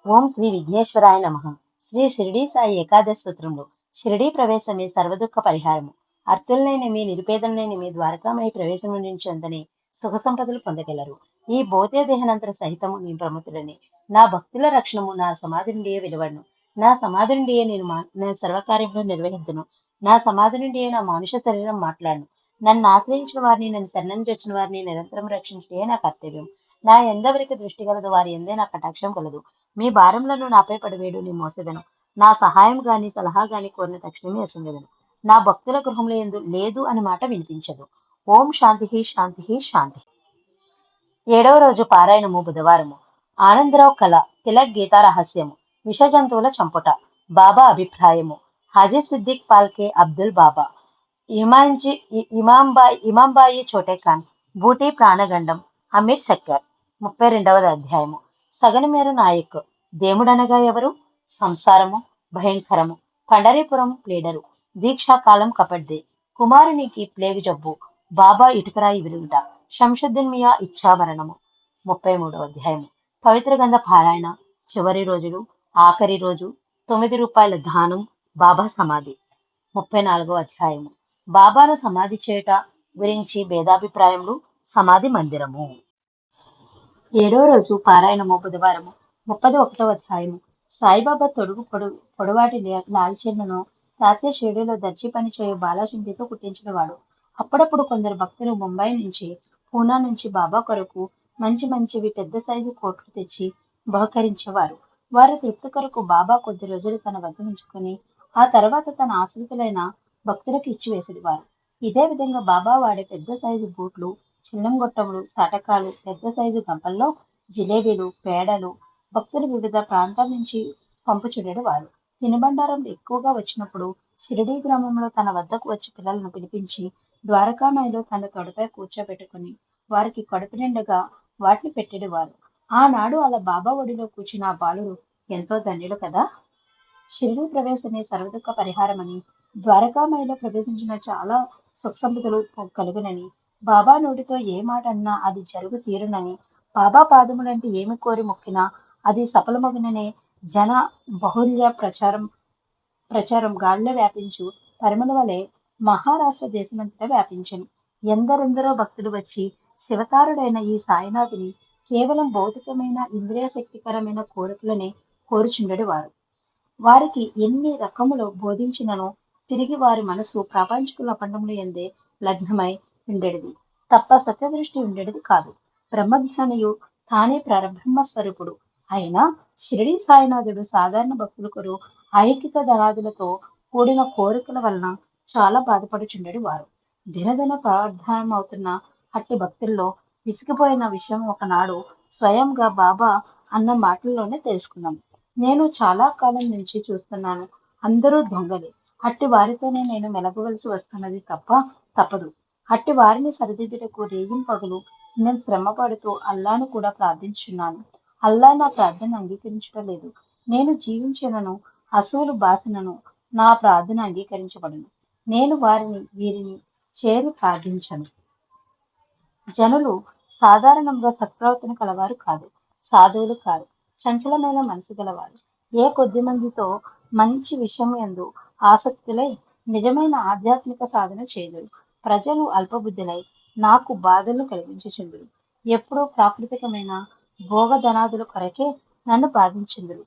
ఓం శ్రీ విఘ్నేశ్వరాయ నమః. శ్రీ షిరిడీ సాయి ఏకాదశి స్తోత్రంలో షిరిడీ ప్రవేశమే సర్వదుఃఖ పరిహారము. అర్తులైన మీ నిరుపేదలైన మీ ద్వారకామయ ప్రవేశం నుంచి అందని సుఖ సంపదలు పొందగలరు. ఈ భౌతిక దేహనంతర సహితము నీ ప్రముతుడని నా భక్తుల రక్షణము నా సమాధి నుండియే వెలువడును. నా సమాధి నుండియే నేను సర్వకార్యములు నిర్వహించును. నా సమాధి నుండియే నా మానుష శరీరం మాట్లాడును. నన్ను ఆశ్రయించిన వారిని, నన్ను శరణం చేర్చిన వారిని నిరంతరం రక్షించే నా కర్తవ్యం. నా ఎందవరికి దృష్టి కలదు వారి ఎందే నా కటాక్షం కలదు. మీ భారములను నాపై పడివేడు నీ మోసెదను. నా సహాయం గాని సలహా గాని కోరిన తక్షణమే అసంగదను. నా భక్తుల గృహంలో ఎందు లేదు అని మాట వినిపించదు. ఓం శాంతి శాంతి శాంతి. 7వ రోజు పారాయణము బుధవారము. ఆనందరావు కళ తిలక్ గీతా రహస్యము. విష జంతువుల చంపుట. బాబా అభిప్రాయము. హాజీ సిద్దిక్ పాల్కే అబ్దుల్ బాబా. ఇమాంబాయి చోటే ఖాన్. బూటీ ప్రాణగండం. అమీర్ శక్కర్. 32వ అధ్యాయము. సగనమేర నాయక్. దేవుడనగా ఎవరు? సంసారము భయంకరము. పండరీపురం ప్లేడరు. దీక్షాకాలం కపడ్దే. కుమారునికి ప్లేగు జబ్బు. బాబా ఇటుకరాయి విరుగుట. శంషుద్దీన్ మియా ఇచ్ఛామరణము. 33వ అధ్యాయము. పవిత్ర గంధ పారాయణ. చివరి రోజులు. ఆఖరి రోజు. ₹9 దానం. బాబా సమాధి. 34వ అధ్యాయము. బాబాను సమాధి చేయుట గురించి భేదాభిప్రాయములు. సమాధి మందిరము. 7వ రోజు పారాయణము బుధవారము. 31వ అధ్యాయము. సాయిబాబా పొడవాటి లాల్చెన్నును రాత్రి షిరిడీలో దర్జీ పని చేయు బాలాశంటితో కుట్టించినవాడు. అప్పుడప్పుడు కొందరు భక్తులు ముంబై నుంచి, పూనా నుంచి బాబా కొరకు మంచి మంచివి పెద్ద సైజు కోట్లు తెచ్చి బహుకరించేవారు. వారి తృప్తి కొరకు బాబా కొద్ది రోజులు తన వద్ద ఉంచుకొని ఆ తర్వాత తన ఆశ్రితులైన భక్తులకు ఇచ్చివేసేవారు. ఇదే విధంగా బాబా వాడే పెద్ద సైజు బూట్లు, చిన్నం గొట్టములు, సాటకాలు, పెద్ద సైజు గంపల్లో జిలేబీలు, పేడలు భక్తులు వివిధ ప్రాంతాల నుంచి పంపుచుండేవారు. తినుబండారం ఎక్కువగా వచ్చినప్పుడు షిరిడీ గ్రామంలో తన వద్దకు వచ్చి పిల్లలను పిలిపించి ద్వారకామాయిలో తన తొడపై కూర్చోబెట్టుకుని వారికి కడుపు నిండగా వాటిని పెట్టేవారు. ఆనాడు అలా బాబా ఒడిలో కూర్చున్న ఆ బాలుడు ఎంతో ధన్యుడు కదా. షిరిడీ ప్రవేశమే సర్వదుఃఖ పరిహారమని, ద్వారకామాయిలో ప్రవేశించిన చాలా సుఖసంపదలు కలుగునని, బాబా నోటితో ఏ మాట అన్నా అది జరుగు తీరునని, బాబా పాదములంటే ఏమి కోరి మొక్కినా అది సఫలమగుననే జన బహుళ్య ప్రచారం గాలిలో వ్యాపించు పరిమళ వలె మహారాష్ట్ర దేశమంతటా వ్యాపించను. ఎందరెందరో భక్తులు వచ్చి శివతారుడైన ఈ సాయినాథుని కేవలం భౌతికమైన ఇంద్రియ శక్తికరమైన కోరికలనే కోరుచుండెడు వారు. వారికి ఎన్ని రకములు బోధించినను తిరిగి వారి మనసు ప్రాపంచికుల అపండములు ఎందే లగ్నమై ఉండేది తప్ప సత్యదృష్టి ఉండేది కాదు. బ్రహ్మజ్ఞానియు తానే పరబ్రహ్మ స్వరూపుడు అయినా షిరిడీ సాయినాథుడు సాధారణ భక్తుల కొరు ఐహిక ధనాదులతో కూడిన కోరికల వలన చాలా బాధపడుచుండెడు వారు. దినదిన ప్రార్థనమవుతున్న అట్టి భక్తుల్లో విసిగిపోయిన విషయం ఒకనాడు స్వయంగా బాబా అన్న మాటల్లోనే తెలుసుకున్నాం. నేను చాలా కాలం నుంచి చూస్తున్నాను. అందరూ దొంగలే. అట్టి వారితోనే నేను మెలగవలసి వస్తున్నది తప్పదు. అట్టి వారిని సరిదిద్దుటకు రేగింపగలు నేను శ్రమ పడుతూ అల్లాను కూడా ప్రార్థించున్నాను. అల్లా నా ప్రార్థన అంగీకరించడం లేదు. నేను జీవించినను అసూలు బాసినను నా ప్రార్థన అంగీకరించబడను. నేను వీరిని చేరి ప్రార్థించను. జనులు సాధారణంగా సత్ప్రవర్తన కలవారు కాదు, సాధువులు కాదు, చంచలమైన మనసు గలవారు. ఏ కొద్ది మందితో మంచి విషయం యందు ఆసక్తులై నిజమైన ఆధ్యాత్మిక సాధన చేయదురు. ప్రజలు అల్పబుద్ధులై నాకు బాధలు కలిగించుచుందురు. ఎప్పుడూ ప్రాకృతికమైన భోగధనాదుల కొరకే నన్ను బాధించుందురు.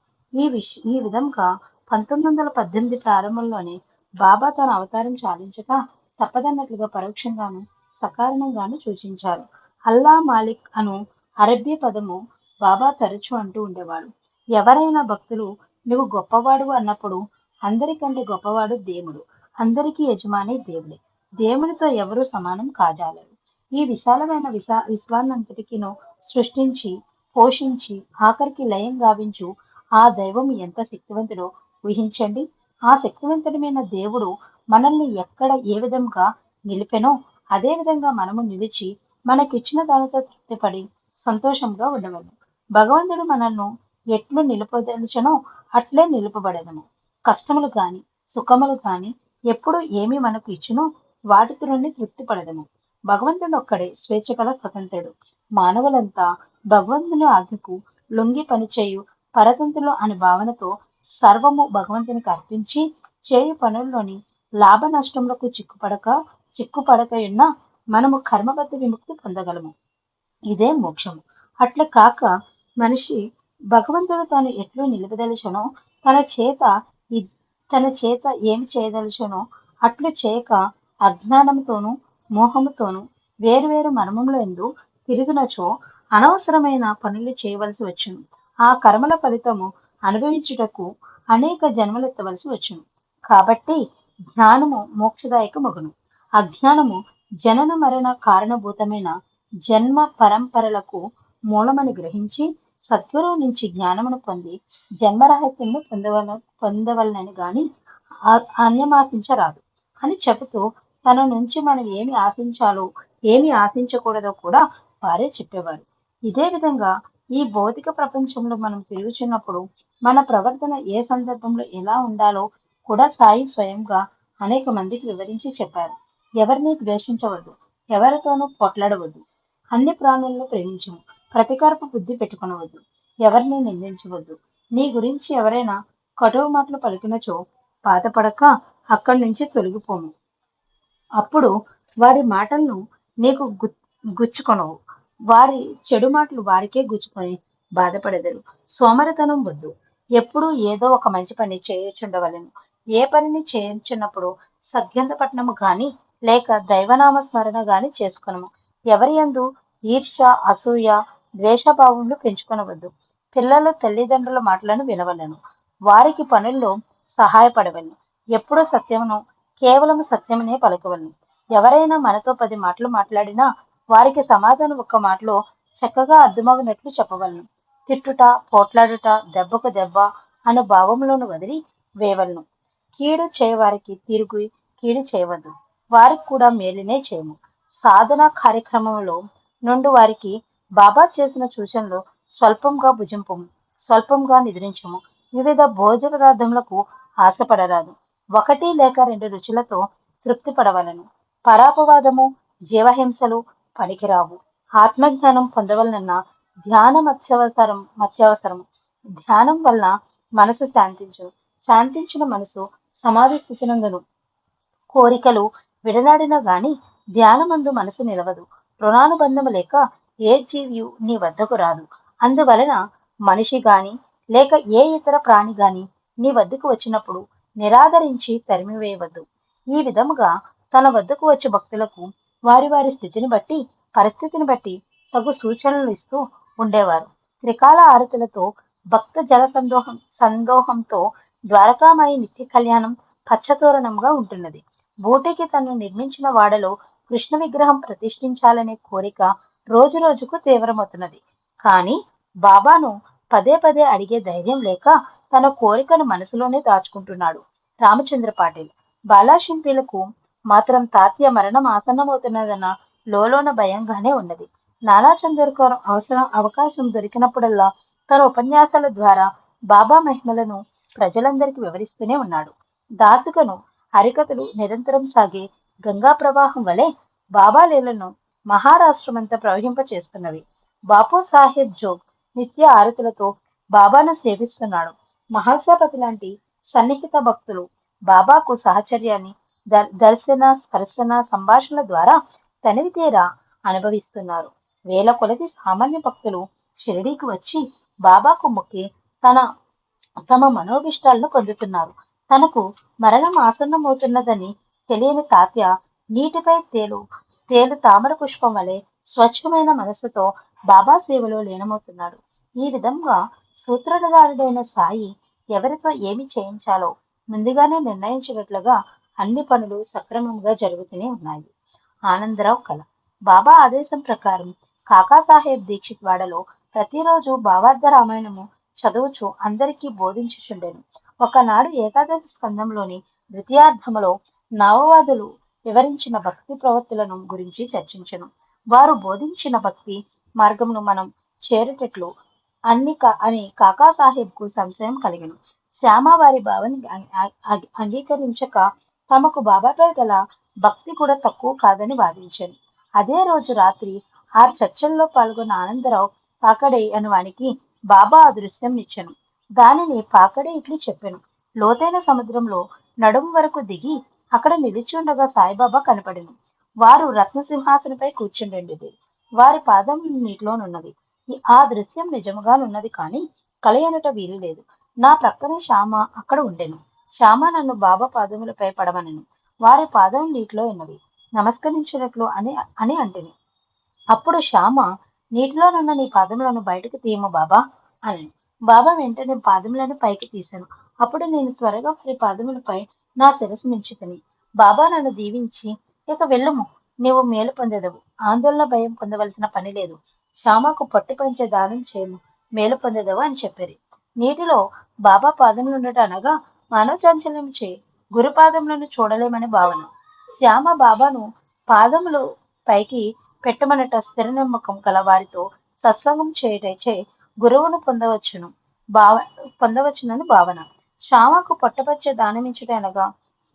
ఈ విధంగా 1918 ప్రారంభంలోనే బాబా తన అవతారం చాలించక తప్పదన్నట్లుగా పరోక్షంగాను సకారణంగాను సూచించారు. అల్లా మాలిక్ అను అరబ్బీ పదము బాబా తరచూ అంటూ ఉండేవాడు. ఎవరైనా భక్తులు నువ్వు గొప్పవాడు అన్నప్పుడు అందరికంటే గొప్పవాడు దేవుడు, అందరికీ యజమాని దేవుడే, దేవునితో ఎవరూ సమానం కాజాలరు. ఈ విశాలమైన విశ్వాన్నంతటికిను సృష్టించి పోషించి ఆఖరికి లయం గావించు ఆ దైవం ఎంత శక్తివంతుడో ఊహించండి. ఆ శక్తివంతుడమైన దేవుడు మనల్ని ఎక్కడ ఏ విధంగా నిలిపెనో అదే విధంగా మనము నిలిచి మనకిచ్చిన దానితో తృప్తిపడి సంతోషంగా ఉండవలను. భగవంతుడు మనల్ని ఎట్లు నిలుపదలిచెనో అట్లే నిలుపబడెదము. కష్టములు గాని సుఖములు గాని ఎప్పుడు ఏమి మనకు ఇచ్చునో వాటితో నుండి తృప్తి పడదము. భగవంతుడు ఒక్కడే స్వేచ్ఛ గల స్వతంత్రుడు. మానవులంతా భగవంతుని ఆజ్ఞకు లొంగి పనిచేయు పరతంతులు అనే భావనతో సర్వము భగవంతునికి అర్పించి చేయు పనుల్లోని లాభ నష్టములకు చిక్కుపడకయున్న మనము కర్మబద్ధ విముక్తి పొందగలము. ఇదే మోక్షము. అట్లా కాక మనిషి భగవంతుడు తాను ఎట్లు నిలుపదలుచునో తన చేత ఇ- తన చేత ఏమి చేయదలుచునో అట్లు చేయక అజ్ఞానముతోనూ మోహముతోనూ వేరువేరు మర్మముల యందు తిరుగునచో అనవసరమైన పనులు చేయవలసి వచ్చును. ఆ కర్మల ఫలితము అనుభవించుటకు అనేక జన్మలెత్తవలసి వచ్చును. కాబట్టి జ్ఞానము మోక్షదాయకమగును. అజ్ఞానము జనన మరణ కారణభూతమైన జన్మ పరంపరలకు మూలమని గ్రహించి సద్గురువు నుంచి జ్ఞానమును పొంది జన్మరహస్యమును పొందవలనని గాని అన్యమాశించరాదు అని చెబుతూ తన నుంచి మనం ఏమి ఆశించాలో ఏమి ఆశించకూడదో కూడా వారే చెప్పేవారు. ఇదే విధంగా ఈ భౌతిక ప్రపంచంలో మనం తిరుగుచున్నప్పుడు మన ప్రవర్తన ఏ సందర్భంలో ఎలా ఉండాలో కూడా సాయి స్వయంగా అనేక మందికి వివరించి చెప్పారు. ఎవరిని ద్వేషించవద్దు, ఎవరితోనూ పోట్లాడవద్దు, అన్ని ప్రాణులను ప్రేమించము, ప్రతీకారపు బుద్ధి పెట్టుకొనవద్దు, ఎవరిని నిందించవద్దు. నీ గురించి ఎవరైనా కటువు మాటలు పలికినచో బాధపడక అక్కడి నుంచి తొలగిపోము. అప్పుడు వారి మాటలను నీకు గుచ్చుకొనవు. వారి చెడు మాటలు వారికే గుచ్చుకొని బాధపడెదరు. సోమరితనం వద్దు. ఎప్పుడూ ఏదో ఒక మంచి పని చేయుచుండవలెను. ఏ పనిని చేయించున్నప్పుడు సద్గంధపట్నము గాని లేక దైవనామ స్మరణ గాని చేసుకొనము. ఎవరి యందు ఈర్ష్య, అసూయ, ద్వేషభావములు పెంచుకొనవద్దు. పిల్లలు తల్లిదండ్రుల మాటలను వినవలెను. వారికి పనుల్లో సహాయపడవలెను. ఎప్పుడు సత్యమును కేవలం సత్యమునే పలకవలను. ఎవరైనా మనతో 10 మాటలు మాట్లాడినా వారికి సమాధానం ఒక్క మాటలో చక్కగా అర్థమగినట్లు చెప్పవలను. తిట్టుట, పోట్లాడుట, దెబ్బకు దెబ్బ అను భావములను వదిలి వేయవలను. కీడు చేయవారికి తిరిగి కీడు చేయవద్దు. వారికి కూడా మేలునే చేయము. సాధన కార్యక్రమంలో నుండి వారికి బాబా చేసిన సూచనలు స్వల్పంగా భుజింపము, స్వల్పంగా నిద్రించము. వివిధ భోజన పదార్థములకు ఆశపడరాదు. 1 లేక 2 రుచులతో తృప్తి పడవలను. పరాపవాదము, జీవహింసలు పనికిరావు. ఆత్మజ్ఞానం పొందవలనన్న ధ్యానం అత్యవసరము. ధ్యానం వల్ల మనసు శాంతించిన మనసు సమాధి స్థితినందును. కోరికలు విడనాడినా గాని ధ్యానమందు మనసు నిలవదు. రుణానుబంధము లేక ఏ జీవియు నీ వద్దకు రాదు. అందువలన మనిషి గాని లేక ఏ ఇతర ప్రాణి గాని నీ వద్దకు వచ్చినప్పుడు నిరాదరించి తరిమివేయవద్దు. ఈ విధముగా తన వద్దకు వచ్చే భక్తులకు వారి వారి స్థితిని బట్టి పరిస్థితిని బట్టి తగు సూచనలు ఇస్తూ ఉండేవారు. త్రికాల ఆరతులతో భక్త జల సందోహంతో ద్వారకామాయి నిత్య కళ్యాణం పచ్చతోరణంగా ఉంటున్నది. బూటికి తను నిర్మించిన వాడలో కృష్ణ విగ్రహం ప్రతిష్ఠించాలనే కోరిక రోజు రోజుకు తీవ్రమవుతున్నది. కానీ బాబాను పదే పదే అడిగే ధైర్యం లేక తన కోరికను మనసులోనే దాచుకుంటున్నాడు రామచంద్ర పాటిల్. బాలాశింపీలకు మాత్రం తాత్య మరణం ఆసన్నమవుతున్నదన్న లోలోన భయంగానే ఉన్నది. నానా చంద్రకర్ అవకాశం దొరికినప్పుడల్లా తన ఉపన్యాసాల ద్వారా బాబా మహిమలను ప్రజలందరికీ వివరిస్తూనే ఉన్నాడు. దాసుకను హరికథలు నిరంతరం సాగే గంగా ప్రవాహం వలె బాబా లీలను మహారాష్ట్రమంతా ప్రవహింపచేస్తున్నవి. బాపు సాహెబ్ జోగ్ నిత్య ఆరతులతో బాబాను సేవిస్తున్నాడు. మహల్సాపతి లాంటి సన్నిహిత భక్తులు బాబాకు సహచర్యాన్ని దర్శన, స్పర్శన, సంభాషణల ద్వారా తనివి తీరా అనుభవిస్తున్నారు. వేల కొలది సామాన్య భక్తులు షిరిడీకి వచ్చి బాబాకు మొక్కి తమ మనోభిష్టాలను పొందుతున్నారు. తనకు మరణం ఆసన్నమవుతున్నదని తెలియని తాత్య నీటిపై తేలు తామర పుష్పం వలె స్వచ్ఛమైన మనస్సుతో బాబా సేవలో లీనమవుతున్నాడు. ఈ విధంగా సూత్రధారుడైన సాయి ఎవరితో ఏమి చేయించాలో ముందుగానే నిర్ణయించినట్లుగా అన్ని పనులు సక్రమంగా జరుగుతూనే ఉన్నాయి. ఆనందరావు కళ. బాబా ఆదేశం ప్రకారం కాకాసాహెబ్ దీక్షిత్ వాడలో ప్రతిరోజు భావార్థ రామాయణము చదువుచు అందరికీ బోధించుచుండెను. ఒకనాడు ఏకాదశి స్కందంలోని ద్వితీయార్థములో నవవాదులు వివరించిన భక్తి ప్రవృత్తులను గురించి చర్చించను. వారు బోధించిన భక్తి మార్గమును మనం చేరేటట్లు అని కాకాసాహెబ్కు సంశయం కలిగెను. శ్యామ వారి భావాన్ని అంగీకరించక తమకు బాబాపై గల భక్తి కూడా తక్కువ కాదని వాదించాను. అదే రోజు రాత్రి ఆ చర్చల్లో పాల్గొన్న ఆనందరావు కాకడే అను వానికి బాబా ఆ దృశ్యం ఇచ్చెను. దానిని పాకడి ఇట్లు చెప్పెను. లోతైన సముద్రంలో నడుము వరకు దిగి అక్కడ నిలిచి ఉండగా సాయిబాబా కనపడెను. వారు రత్నసింహాసనపై కూర్చుండెండిది. వారి పాదం నీటిలోనున్నది. ఆ దృశ్యం నిజముగానున్నది కాని కల అనట వీలు లేదు. నా ప్రక్కన శ్యామ అక్కడ ఉండెను. శ్యామ నన్ను బాబా పాదములపై పడమనెను. వారి పాదం నీటిలో ఉన్నవి. నమస్కరించినట్లు అని అంటిని. అప్పుడు శ్యామ, నీటిలోనున్న నీ పాదములను బయటకు తీయము బాబా అని. బాబా వెంటనే పాదములను పైకి తీశాను. అప్పుడు నేను త్వరగా వారి పాదములపై నా శిరస్సు మించుకుని, బాబా నన్ను దీవించి, ఇక వెళ్ళుము, నీవు మేలు పొందెదవు. ఆందోళన భయం పొందవలసిన పని లేదు. శ్యామకు పట్టు పంచే దానం చేయము, మేలు పొందెదవు అని చెప్పారు. నీటిలో బాబా పాదములుండట అనగా మానవ చాంచల్యం చేయి గురుపాదములను చూడలేమని భావన. శ్యామ బాబాను పాదములు పైకి పెట్టమనట స్థిర నమ్మకం గల వారితో సత్సంగం చేయటచే గురువును పొందవచ్చునని భావన. శ్యామకు పొట్టపచ్చే దానమించుట అనగా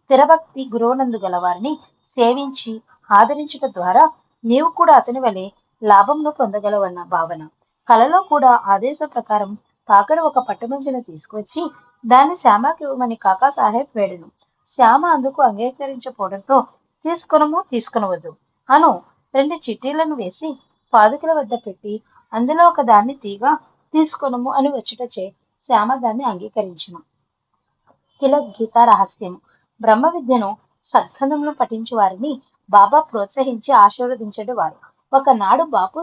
స్థిరభక్తి గురువునందు గల వారిని సేవించి ఆదరించుట ద్వారా నీవు కూడా అతని వలె లాభంను పొందగలవన్న భావన. కలలో కూడా ఆదేశం ప్రకారం పాకడు ఒక పట్టుమంచును తీసుకువచ్చి దాన్ని శ్యామకి ఇవ్వమని కాకా సాహెబ్ వేడెను. శ్యామ అందుకు అంగీకరించకపోవడంతో తీసుకొనవద్దు అను 2 చిట్టీలను వేసి పాదుకల వద్ద పెట్టి అందులో ఒక దాన్ని తీగా తీసుకొనము అని వచ్చుటచే శ్యామ దాన్ని అంగీకరించును. తిలక్ గీతా రహస్యము. బ్రహ్మ విద్యను సద్గంధంలో పఠించే వారిని బాబా ప్రోత్సహించి ఆశీర్వదించేవారు. ఒకనాడు బాపు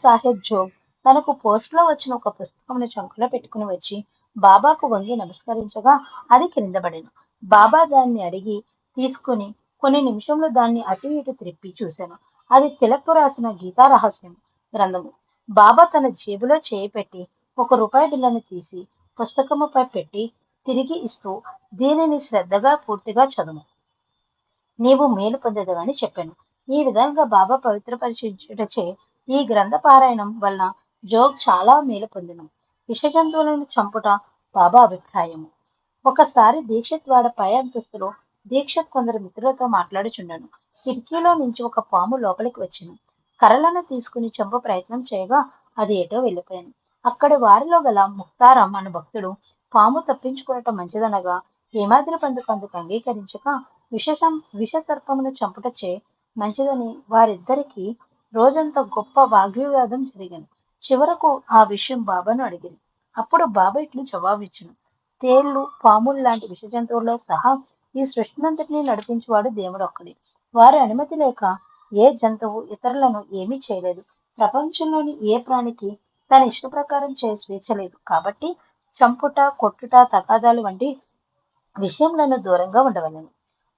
సాహెబ్ జోగ్ తనకు పోస్ట్ లో వచ్చిన ఒక పుస్తకమును చంకలో పెట్టుకుని వచ్చి బాబాకు వంగి నమస్కరించగా అది క్రింద పడెను. బాబా దాన్ని అడిగి తీసుకుని కొన్ని నిమిషంలో దాన్ని అటు ఇటు త్రిప్పి చూశాను. అది తిలక్కు రాసిన గీతా రహస్యం గ్రంథము. బాబా తన జేబులో చేయి పెట్టి ₹1 బిల్లను తీసి పుస్తకముపై పెట్టి తిరిగి ఇస్తూ, దీనిని శ్రద్ధగా పూర్తిగా చదువు, నీవు మేలు పొందెదవని చెప్పాను. ఈ విధంగా బాబా పవిత్రపరిచించుటచే ఈ గ్రంథ పారాయణం వలన జోగ్ చాలా మేలు పొందెను. విష జంతువులను చంపుట బాబా అభిప్రాయము. ఒకసారి దీక్షిత్ వాడ పై అంతస్తులో దీక్షిత్ కొందరు మిత్రులతో మాట్లాడుచుండెను. కిటికీలో నుంచి ఒక పాము లోపలికి వచ్చెను. కర్రలను తీసుకుని చంప ప్రయత్నం చేయగా అది ఎటో వెళ్ళిపోయాను. అక్కడి వారిలో గల ముక్తారం అను భక్తుడు పాము తప్పించుకోవటం మంచిదనగా హేమాద్రి పంతుకు అందుకు అంగీకరించక విష సర్పమును చంపుటచే మంచిదని వారిద్దరికి రోజంతా గొప్ప వాగ్వివాదం జరిగింది. చివరకు ఆ విషయం బాబాను అడిగింది. అప్పుడు బాబా ఇట్లు జవాబిచ్చును. తేళ్లు, పాములు లాంటి విష జంతువుల్లో సహా ఈ సృష్టినంతటినీ నడిపించేవాడు దేవుడు ఒక్కడే. వారి అనుమతి లేక ఏ జంతువు ఇతరులను ఏమీ చేయలేదు. ప్రపంచంలోని ఏ ప్రాణికి తన ఇష్ట ప్రకారం చేయ స్వేచ్ఛ లేదు. కాబట్టి చంపుట, కొట్టుట, తగాదాలు వంటి విషయంలో దూరంగా ఉండవలను.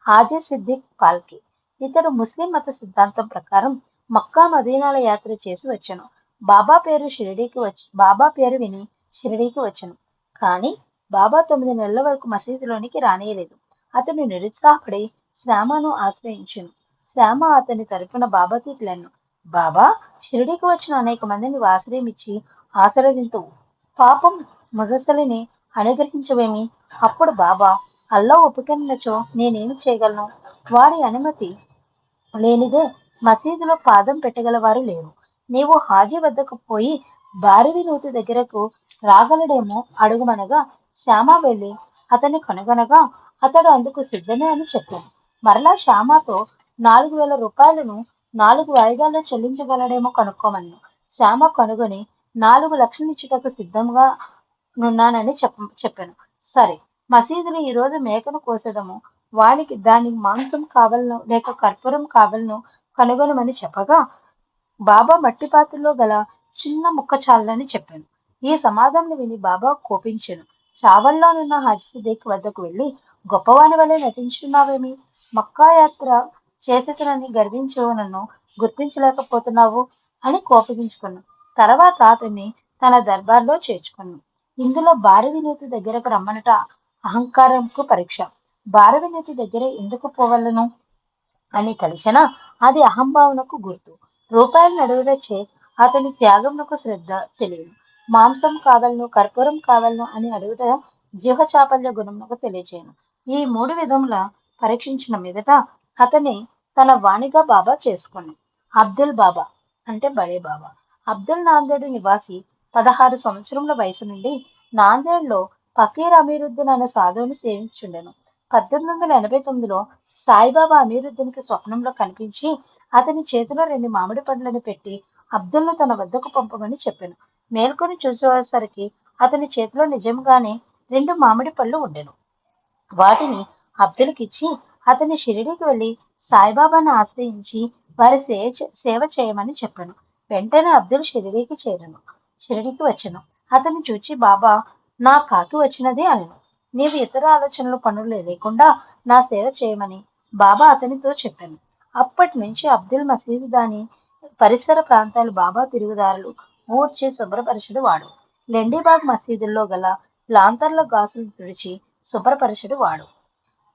హాజీ సిద్దిక్ పాల్కి ఇతడు ముస్లిం మత సిద్ధాంతం ప్రకారం మక్కా మదీనాల యాత్ర చేసి వచ్చాను. బాబా పేరు విని షిరిడీకి వచ్చాను. కానీ బాబా 9 నెలల వరకు మసీదులోనికి రానియలేదు. అతను నిరుత్సాహపడి శ్యామను ఆశ్రయించాను. శ్యామ అతని తరపున బాబాకి ఇట్లను. బాబా, షిరిడీకి వచ్చిన అనేక మందిని ఆశ్రయం ఇచ్చి ఆశీర్వదింతువు. పాపం ముదసలిని అనుగ్రహించవేమి? అప్పుడు బాబా, అల్లా ఒప్పుకున్నచో నేనేమి చేయగలను? వారి అనుమతి లేనిదే మసీదులో పాదం పెట్టగలవారు లేరు. నీవు హాజీ వద్దకు పోయి బారివి నూతి దగ్గరకు రాగలడేమో అడుగుమనగా శ్యామ వెళ్ళి అతన్ని కనుగొనగా అతడు అందుకు సిద్ధమే అని చెప్పాను. మరలా శ్యామతో ₹4000 4 వాయిదాల్లో చెల్లించగలడేమో కనుక్కోమన్నాను. శ్యామ కనుగొని 4 లక్షలు ఇచ్చుటకు సిద్ధంగా నున్నానని చెప్పాను. సరే, మసీదులో ఈ రోజు మేకను కోసేదము, వానికి దాని మాంసం కావలను లేక కర్పూరం కావలను కనుగొనమని చెప్పగా బాబా మట్టి పాత్రలో గల చిన్న ముక్క చాలని చెప్పాను. ఈ సమాధానం విని బాబా కోపించాను. చావల్లోనున్న హాజీ సిద్దిక్ వద్దకు వెళ్లి, గొప్పవాని వలె నటించున్నావేమి? మక్కా యాత్ర చేసేతనని గర్వించు నన్ను గుర్తించలేకపోతున్నావు అని కోపగించుకున్నాను. తర్వాత అతన్ని తన దర్బార్లో చేర్చుకున్నాను. ఇందులో భారీ వినూతి దగ్గరకు రమ్మనట అహంకారంకు పరీక్ష. భారీ వినూతి దగ్గర ఎందుకు పోవలను అని తలిచిన అది అహంభావనకు గుర్తు. రూపాయలు నడువుదచే అతని త్యాగమునకు శ్రద్ధ తెలియను. మాంసం కావలను, కర్పూరం కావలను అని అడుగుట జీవచాపల్య గుణమునకు తెలియచేయను. ఈ 3 విధముల పరీక్షించిన మీదట అతని తన వాణిగా బాబా చేసుకున్నాను. అబ్దుల్ బాబా అంటే బడే బాబా. అబ్దుల్ నాందేడు నివాసి 16 సంవత్సరముల వయసు నుండి నాందేడ్లో ఫకీర్ అమీరుద్దీన్ అనే సాధువుని సేవించుండెను. 1889లో సాయిబాబా అమీరుద్దీన్‌కి స్వప్నంలో కనిపించి అతని చేతిలో 2 మామిడి పండ్లను పెట్టి అబ్దుల్‌ను తన వద్దకు పంపమని చెప్పెను. మేల్కొని చూసేసరికి అతని చేతిలో నిజంగానే 2 మామిడి పళ్ళు ఉండెను. వాటిని అబ్దుల్‌కిచ్చి అతని షిరిడీకి వెళ్లి సాయిబాబాను ఆశ్రయించి వారి సేవ చేయమని చెప్పెను. వెంటనే అబ్దుల్ షిరిడీకి వచ్చెను. అతన్ని చూచి బాబా నా కాకి వచ్చినది అనెను. నీవు ఇతర ఆలోచనలు పనులు లేకుండా నా సేవ చేయమని బాబా అతనితో చెప్పాను. అప్పటి నుంచి అబ్దుల్ మసీదు దాని పరిసర ప్రాంతాలు బాబా తిరుగుదారులు ఊడ్చి శుభ్రపరచుడు వాడు. లెండిబాగ్ మసీదుల్లో గల లాంతర్ల గాసులు తుడిచి శుభ్రపరచుడు వాడు.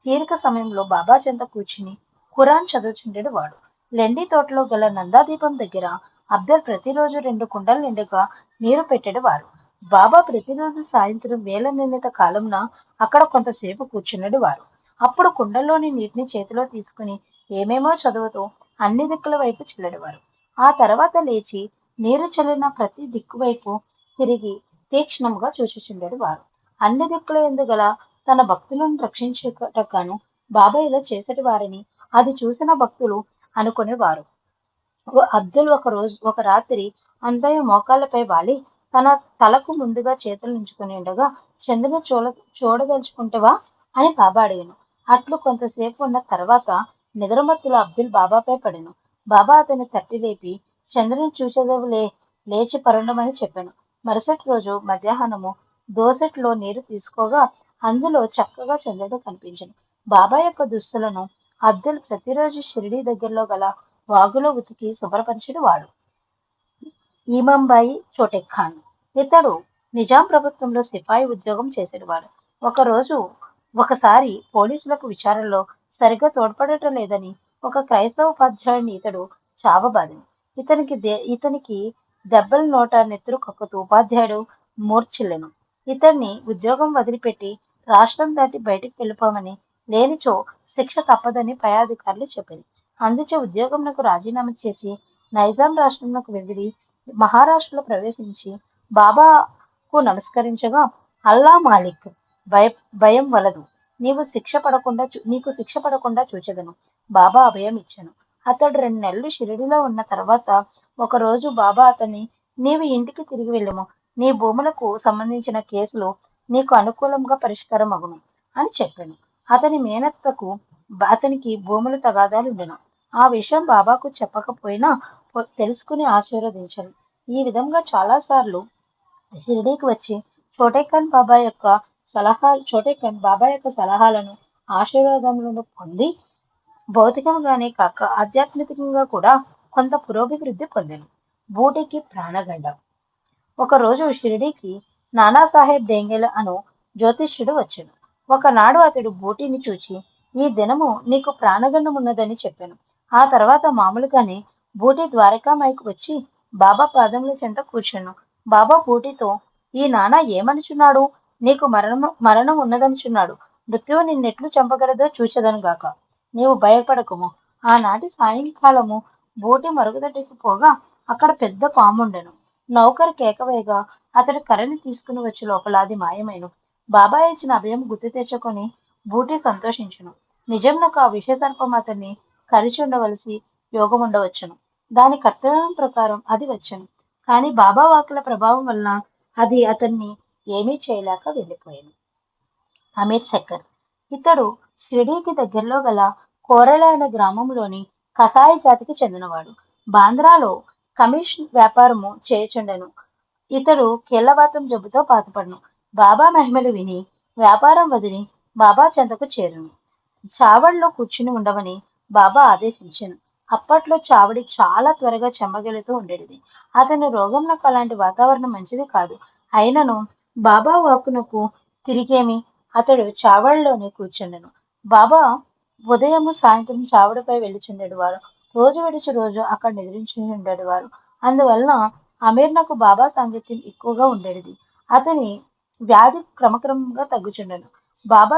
తీరిక సమయంలో బాబా చెంత కూర్చుని ఖురాన్ చదువుచుండెడు వాడు. లెండి తోటలో గల నందాదీపం దగ్గర అబ్దుల్ ప్రతిరోజు 2 కుండల నిండుగా నీరు పెట్టెడు వారు. బాబా ప్రతిరోజు సాయంత్రం వేల నిర్ణీత కాలంన అక్కడ కొంతసేపు కూర్చున్నడు వారు. అప్పుడు కుండల్లోని నీటిని చేతిలో తీసుకుని ఏమేమో చదువుతూ అన్ని దిక్కుల వైపు చల్లెడవారు. ఆ తర్వాత లేచి నీరు చల్లిన ప్రతి దిక్కు వైపు తిరిగి తీక్ష్ణముగా చూచుచుండెడు వారు. అన్ని దిక్కుల యందు గల తన భక్తులను రక్షించుటగాను బాబా ఇలా చేసేటి వారని అది చూసిన భక్తులు అనుకునేవారు. అబ్దుల్ ఒక రాత్రి అంతయు మోకాళ్ళపై వాలి తన తలకు ముందుగా చేతులు ఉంచుకుని ఉండగా చంద్రుని చూడదలుచుకుంటవా అని బాబా అడిగాను. అట్లు కొంతసేపు ఉన్న తర్వాత నిద్రమత్తులో అబ్దుల్ బాబాపై పడెను. బాబా అతన్ని తట్టి లేపి చంద్రుని చూసేదవులే, లేచి పరుండమని చెప్పాను. మరుసటి రోజు మధ్యాహ్నము దోసెట్లో నీరు తీసుకోగా అందులో చక్కగా చంద్రుడు కనిపించెను. బాబా యొక్క దుస్తులను అబ్దుల్ ప్రతిరోజు షిరిడీ దగ్గరలో గల వాగులో ఉతికి శుభ్రపరిచెడు వాడు. ఈమంబాయి చోటెఖాన్ ఇతడు నిజాం ప్రభుత్వంలో సిపాయి ఉద్యోగం చేసేవాడు. ఒకసారి పోలీసులకు విచారణలో సరిగ్గా తోడ్పడటం లేదని ఒక క్రైస్తవ ఉపాధ్యాయుడిని ఇతడు చావబాదెను. ఇతనికి దెబ్బల నోట నెత్తురు కక్కుతూ ఉపాధ్యాయుడు మూర్ఛిల్లెను. ఇతన్ని ఉద్యోగం వదిలిపెట్టి రాష్ట్రం దాటి బయటికి వెళ్ళిపోమని, లేనిచో శిక్ష తప్పదని పై అధికారులు చెప్పారు. అందుచే ఉద్యోగంనకు రాజీనామా చేసి నైజాం రాష్ట్రంలోకి వెళ్లి మహారాష్ట్రలో ప్రవేశించి బాబాకు నమస్కరించగా అల్లా మాలిక్ భయం వలదు, నీకు శిక్ష పడకుండా చూచెదను బాబా అభయం ఇచ్చాను. అతడు 2 నెలలు షిరిడిలో ఉన్న తర్వాత ఒకరోజు బాబా అతన్ని నీవు ఇంటికి తిరిగి వెళ్ళము, నీ భూములకు సంబంధించిన కేసులు నీకు అనుకూలంగా పరిష్కారం అగును అని చెప్పాను. అతని మేనత్తకు అతనికి భూముల తగాదాలు ఉండెను. ఆ విషయం బాబాకు చెప్పకపోయినా తెలుసుకుని ఆశీర్వదించాను. ఈ విధంగా చాలాసార్లు షిరిడీకి వచ్చి చోటేఖాన్ బాబా యొక్క సలహాలను ఆశీర్వాదములను పొంది భౌతికంగానే కాక ఆధ్యాత్మికంగా కూడా కొంత పురోభివృద్ధి పొందాను. బూటికి ప్రాణగండం ఒకరోజు షిరిడీకి నానాసాహెబ్ డేంగెల అను జ్యోతిష్యుడు వచ్చాడు. ఒకనాడు అతడు బూటిని చూచి ఈ దినము నీకు ప్రాణగండం ఉన్నదని చెప్పాను. ఆ తర్వాత మామూలుగానే బూటి ద్వారకామాయికి వచ్చి బాబా పాదముల చెంత కూర్చున్నాను. బాబా బూటితో ఈ నానా ఏమనుచున్నాడు, నీకు మరణం ఉన్నదనుచున్నాడు, మృత్యువు నిన్నెట్లు చంపగలదో చూచెదను గాక, నీవు భయపడకుము. ఆనాటి సాయంకాలము బూటి మరుగుదొడ్డికి పోగా అక్కడ పెద్ద పాముండెను. నౌకరు కేకవేయగా అతడు కర్రని తీసుకుని వచ్చి లోపల అది మాయమైను. బాబా ఇచ్చిన అభయం గుర్తు తెచ్చుకొని బూటి సంతోషించును. నిజంనకు ఆ విషసర్పం అతన్ని కరిచి ఉండవలసి యోగం ఉండవచ్చును. దాని కర్తవ్యం ప్రకారం అది వచ్చెను. కానీ బాబా వాక్కుల ప్రభావం వలన అది అతన్ని ఏమీ చేయలేక వెళ్ళిపోయాను. అమీర్ శక్కర్ ఇతడు షిరిడీకి దగ్గరలో గల కోరల అనే గ్రామంలోని కసాయి జాతికి చెందినవాడు. బాంద్రాలో కమిషన్ వ్యాపారము చేయుచుండెను. ఇతడు కీళ్లవాతం జబ్బుతో బాధపడను. బాబా మహిమలు విని వ్యాపారం వదిలి బాబా చెంతకు చేరును. చావడిలో కూర్చుని ఉండమని బాబా ఆదేశించాను. అప్పట్లో చావడి చాలా త్వరగా చెమ్మగిలుతూ ఉండేది. అతని రోగంనకు అలాంటి వాతావరణం మంచిది కాదు. అయినను బాబా వాక్కునకు తిరిగేమి అతడు చావడిలోనే కూర్చుండెను. బాబా ఉదయము సాయంత్రం చావడిపై వెళ్ళుచుండేడు వారు. రోజు విడిచి రోజు అక్కడ నిద్రించుండేడు వారు. అందువలన అమీర్నకు బాబా సాంగత్యం ఎక్కువగా ఉండేది. అతని వ్యాధి క్రమక్రమంగా తగ్గుచుండెను. బాబా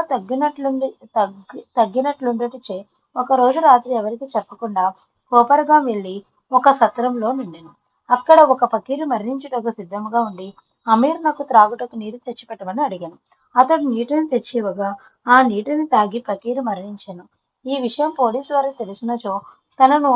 తగ్గినట్లుండుటచే ఒక రోజు రాత్రి ఎవరికి చెప్పకుండా కోపరగా వెళ్లి ఒక సత్రంలో నుండెను. అక్కడ ఒక ఫకీరు మరణించుటకు సిద్ధముగా ఉండి అమీర్ నాకు త్రాగుటకు నీరు తెచ్చిపెట్టమని అడిగాను. అతడు నీటిని తెచ్చివ్వగా ఆ నీటిని తాగి ఫకీరు మరణించాను. ఈ విషయం పోలీసు వారికి తెలిసినచో తనను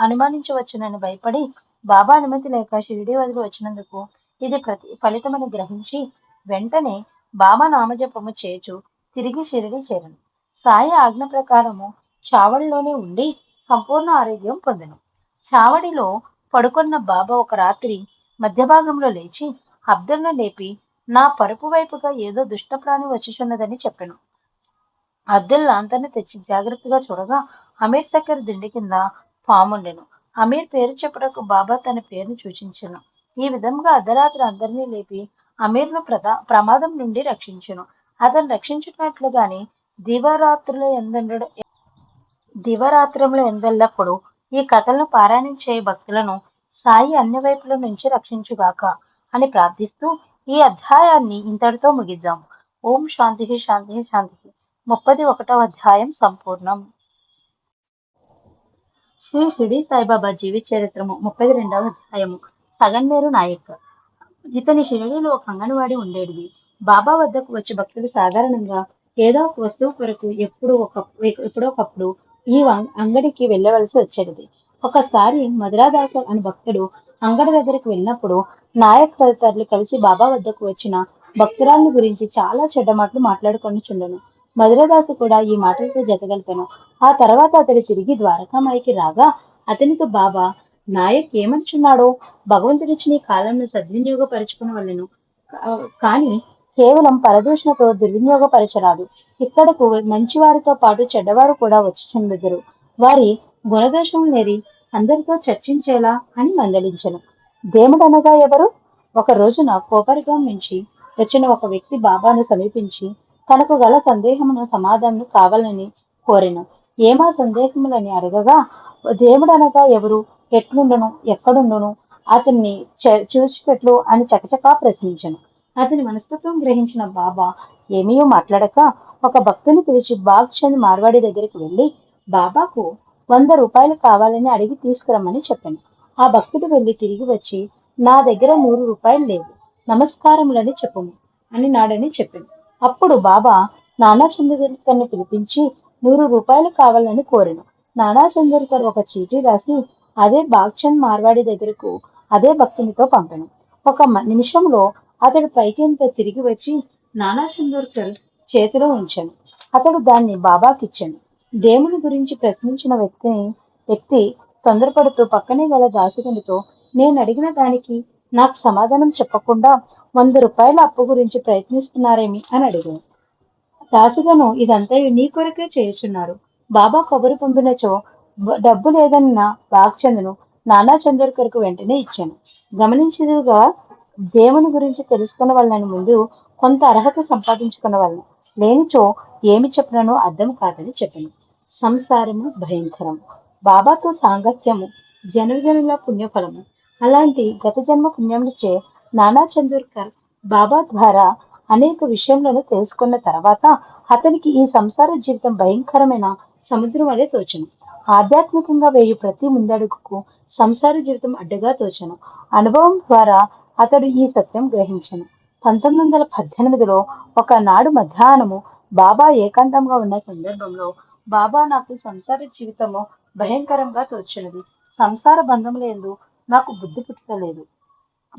అనుమానించవచ్చునని భయపడి బాబా అనుమతి లేక షిరిడి వదిలి వచ్చినందుకు ఇది ఫలితమని గ్రహించి వెంటనే బాబా నామజపము చేయుచు తిరిగి షిరిడి చేరను. సాయి ఆజ్ఞ ప్రకారము చావడిలోనే ఉండి సంపూర్ణ ఆరోగ్యం పొందెను. చావడిలో పడుకున్న బాబా ఒక రాత్రి మధ్య భాగంలో లేచి అబ్దుల్ను లేపి నా పరుపు వైపుగా ఏదో దుష్టప్రాణి వచ్చుచున్నదని చెప్పెను. అబ్దుల్ లాంతర్ను తెచ్చి జాగ్రత్తగా చూడగా అమీర్ సక్కర్ దిండి కింద పాముండెను. అమీర్ పేరు చెప్పుటకు బాబా తన పేరును సూచించెను. ఈ విధంగా అర్ధరాత్రి అందరినీ లేపి అమీర్ను ప్రమాదం నుండి రక్షించెను. అతను రక్షించినట్లుగాని దివారాత్రముల ఎందెల్లప్పుడు ఈ కథలను పారాయణం చేయ భక్తులను సాయి అన్ని వైపుల నుంచి రక్షించుగాక అని ప్రార్థిస్తూ ఈ అధ్యాయాన్ని ఇంతటితో ముగిద్దాం. ఓం శాంతి శాంతి శాంతి. 31వ అధ్యాయం సంపూర్ణం. శ్రీ షిరిడి సాయిబాబా జీవిత చరిత్రము 32వ అధ్యాయము. సగన్వేరు నాయక్. ఇతని షిరిడీలో ఒక అంగన్వాడి ఉండేది. బాబా వద్దకు వచ్చి భక్తులు సాధారణంగా ఏదో ఒక వస్తువు కొరకు ఎప్పుడోకప్పుడు ఈ అంగడికి వెళ్ళవలసి వచ్చేది. ఒకసారి మధురాదాస్ అని భక్తుడు అంగడి దగ్గరికి వెళ్ళినప్పుడు నాయక్ తదితరులు కలిసి బాబా వద్దకు వచ్చిన భక్తురాలిని గురించి చాలా చెడ్డ మాటలు మాట్లాడుకొని చుండెను. మధురదాసు కూడా ఈ మాటలతో జతగలిపాను. ఆ తర్వాత అతడు తిరిగి ద్వారకామాయికి రాగా అతనితో బాబా నాయక్ ఏమనుచున్నాడో భగవంతుడిచ్చిన ఈ కాలంలో సద్వినియోగపరుచుకుని వాళ్ళను కానీ కేవలం పరదూషణతో దుర్వినియోగపరచరాదు. ఇక్కడకు మంచి వారితో పాటు చెడ్డవారు కూడా వచ్చుచుండెదరు. వారి గుణదోషములేరి అందరితో చర్చించేలా అని మందలించెను. దేవుడనగా ఎవరు? ఒక రోజున కోపరిగం నుంచి వచ్చిన ఒక వ్యక్తి బాబాను సమీపించి తనకు గల సందేహమును సమాధానం కావాలని కోరెను. ఏమా సందేహములని అడగగా దేవుడనగా ఎవరు, ఎట్లుండును, ఎక్కడుండును, అతన్ని చూచిపెట్లు అని చకచకా ప్రశ్నించను. అతని మనస్తత్వం గ్రహించిన బాబా ఏమీ మాట్లాడక ఒక భక్తుని పిలిచి బాగ్చంద్ మార్వాడి దగ్గరికి వెళ్ళి బాబాకు 100 రూపాయలు కావాలని అడిగి తీసుకురమ్మని చెప్పాను. ఆ భక్తుడు వెళ్ళి తిరిగి వచ్చి నా దగ్గర 100 రూపాయలు లేవు, నమస్కారములని చెప్పుము అని నాడని చెప్పాను. అప్పుడు బాబా నానా చంద్రకర్ని పిలిపించి 100 రూపాయలు కావాలని కోరెను. నానా చంద్రకర్ ఒక చీటీ రాసి అదే బాగ్చంద్ మార్వాడి దగ్గరకు అదే భక్తునితో పంపాను. ఒక నిమిషంలో అతడు పైకింత తిరిగి వచ్చి నానా చంద్రకర్ చేతిలో ఉంచాను. అతడు దాన్ని బాబాకిచ్చాను. దేవుని గురించి ప్రశ్నించిన వ్యక్తి తొందరపడుతూ పక్కనే గల దాసుకునితో నేను అడిగిన దానికి నాకు సమాధానం చెప్పకుండా 100 రూపాయల అప్పు గురించి ప్రయత్నిస్తున్నారేమి అని అడిగాను. దాసుగను ఇదంతా నీ కొరకే చేయుచున్నారు. బాబా కబురు పంపినచో డబ్బు లేదన్న బాగ్చంద్ను నానా చంద్రకర్కు వెంటనే ఇచ్చాను. గమనించదుగా దేవుని గురించి తెలుసుకున్న వాళ్ళని ముందు కొంత అర్హత సంపాదించుకున్న వాళ్ళను, లేనిచో ఏమి చెప్పిననో అర్థం కాదని చెప్పాను. సంసారము భయంకరం. బాబాతో సాంగత్యము జనుల పుణ్యఫలము. అలాంటి గత జన్మ పుణ్యములచే నానా చంద్రకర్ బాబా ద్వారా అనేక విషయములను తెలుసుకున్న తర్వాత అతనికి ఈ సంసార జీవితం భయంకరమైన సముద్రం వలె తోచను. ఆధ్యాత్మికంగా వేయు ప్రతి ముందడుగుకు సంసార జీవితం అడ్డుగా తోచను. అనుభవం ద్వారా అతడు ఈ సత్యం గ్రహించను. 1918లో ఒకనాడు మధ్యాహ్నము బాబా ఏకాంతంగా ఉన్న సందర్భంలో బాబా నాకు సంసార జీవితము భయంకరంగా తోచినది. సంసార బంధములందు నాకు బుద్ధి పుట్టలేదు.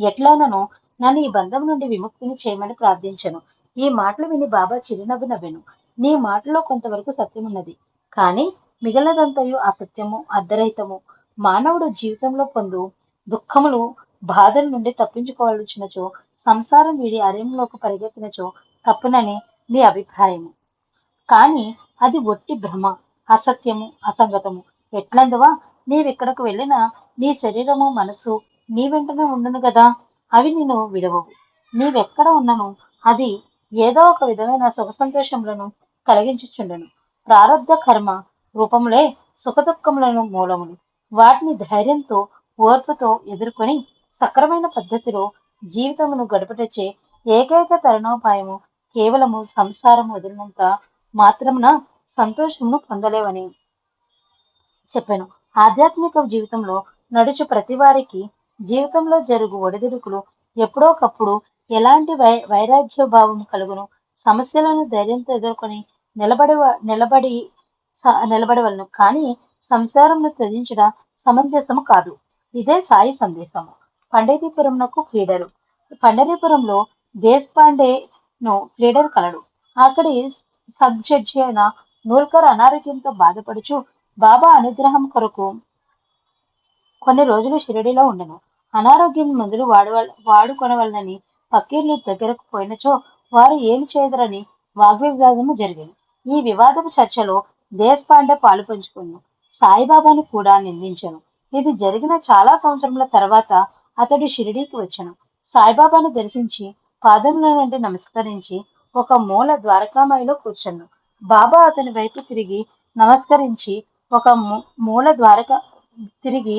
ఎట్లైనను నన్ను ఈ బంధం నుండి విముక్తిని చేయమని ప్రార్థించను. ఈ మాటలు విని బాబా చిరునవ్వు నవ్వెను. నీ మాటలో కొంతవరకు సత్యమున్నది, కానీ మిగిలినదంతయు అసత్యము, అర్ధరహితము. మానవుడు జీవితంలో పొందు దుఃఖములు, బాధల నుండి తప్పించుకోవాల్సినచో సంసారం వీడి అరణ్యంలోకి పరిగెత్తినచో తప్పునని నీ అభిప్రాయము. కానీ అది ఒట్టి భ్రమ, అసత్యము, అసంగతము. ఎట్లందువా నీవిక్కడకు వెళ్ళిన నీ శరీరము, మనసు నీ వెంటనే ఉండును గదా, అవి నిన్ను విడవవు. నీవెక్కడ ఉన్నను అది ఏదో ఒక విధమైన సుఖ సంతోషములను కలిగించుచుండెను. ప్రారబ్ధ కర్మ రూపములే సుఖదుఖములను మూలములు. వాటిని ధైర్యంతో, ఓర్పుతో ఎదుర్కొని సక్రమైన పద్ధతిలో జీవితమును గడుపుటచే ఏకైక తరుణోపాయము కేవలము సంసారము వదిలినంత మాత్రమున సంతోషమును పొందలేవని చెప్పాను. ఆధ్యాత్మిక జీవితంలో నడుచు ప్రతి వారికి జీవితంలో జరుగు ఒడిదుడుకులు ఎప్పుడోకప్పుడు ఎలాంటి వైరాగ్య భావం కలుగును, సమస్యలను ధైర్యంతో ఎదుర్కొని నిలబడి నిలబడవలను. కానీ సంసారంను త్యజించుట సమంజసము కాదు. ఇదే సాయి సందేశము. పండరీపురంనకు క్రీడలు. పండరీపురంలో దేశపాండేను క్రీడలు కలడు. అక్కడి సబ్ జడ్జి అయిన నూల్కర్ అనారోగ్యంతో బాధపడుచు బాబా అనుగ్రహం కొరకు కొన్ని రోజులు షిరిడీలో ఉండెను. అనారోగ్యం మందులు వాడుకొనవలనని ఫకీర్లు దగ్గరకు పోయినచో వారు ఏమి చేయదరని వాగ్వివాదము జరిగింది. ఈ వివాదపు చర్చలో దేశపాండే పాలు పంచుకున్నాను. సాయిబాబాను కూడా నిందించను. ఇది జరిగిన చాలా సంవత్సరముల తర్వాత అతడు షిరిడీకి వచ్చెను. సాయిబాబాను దర్శించి పాదముల నుండి నమస్కరించి ఒక మూల ద్వారకామాయిలో కూర్చున్నాను. బాబా అతని వైపు తిరిగి నమస్కరించి ఒక మూల ద్వారక తిరిగి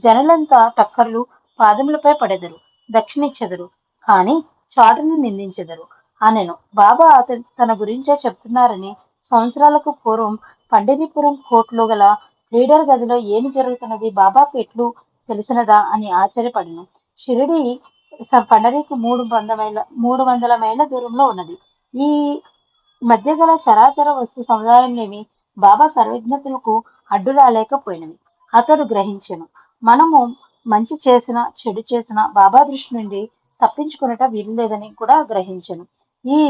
జనులంతా టక్కర్లు పాదములపై పడెదరు, దక్షిణిచ్చెదరు, కాని చాటును నిందించెదరు అనెను. బాబా తన గురించే చెప్తున్నారని సంవత్సరాలకు పూర్వం పండిరిపురం కోర్టులో గల లీడర్ గదిలో ఏమి జరుగుతున్నది బాబాకు ఎట్లు తెలిసినదా అని ఆశ్చర్యపడను. షిరిడి పండరికి 300 మైళ్ళ దూరంలో ఉన్నది. ఈ మధ్య గల చరాచర వస్తు సముదాయంలోని బాబా సర్వజ్ఞతలకు అడ్డు రాలేకపోయినవి. అతడు గ్రహించెను. మనము మంచి చేసిన చెడు చేసిన బాబా దృష్టి నుండి తప్పించుకునట వీలు లేదని కూడా గ్రహించెను. ఈ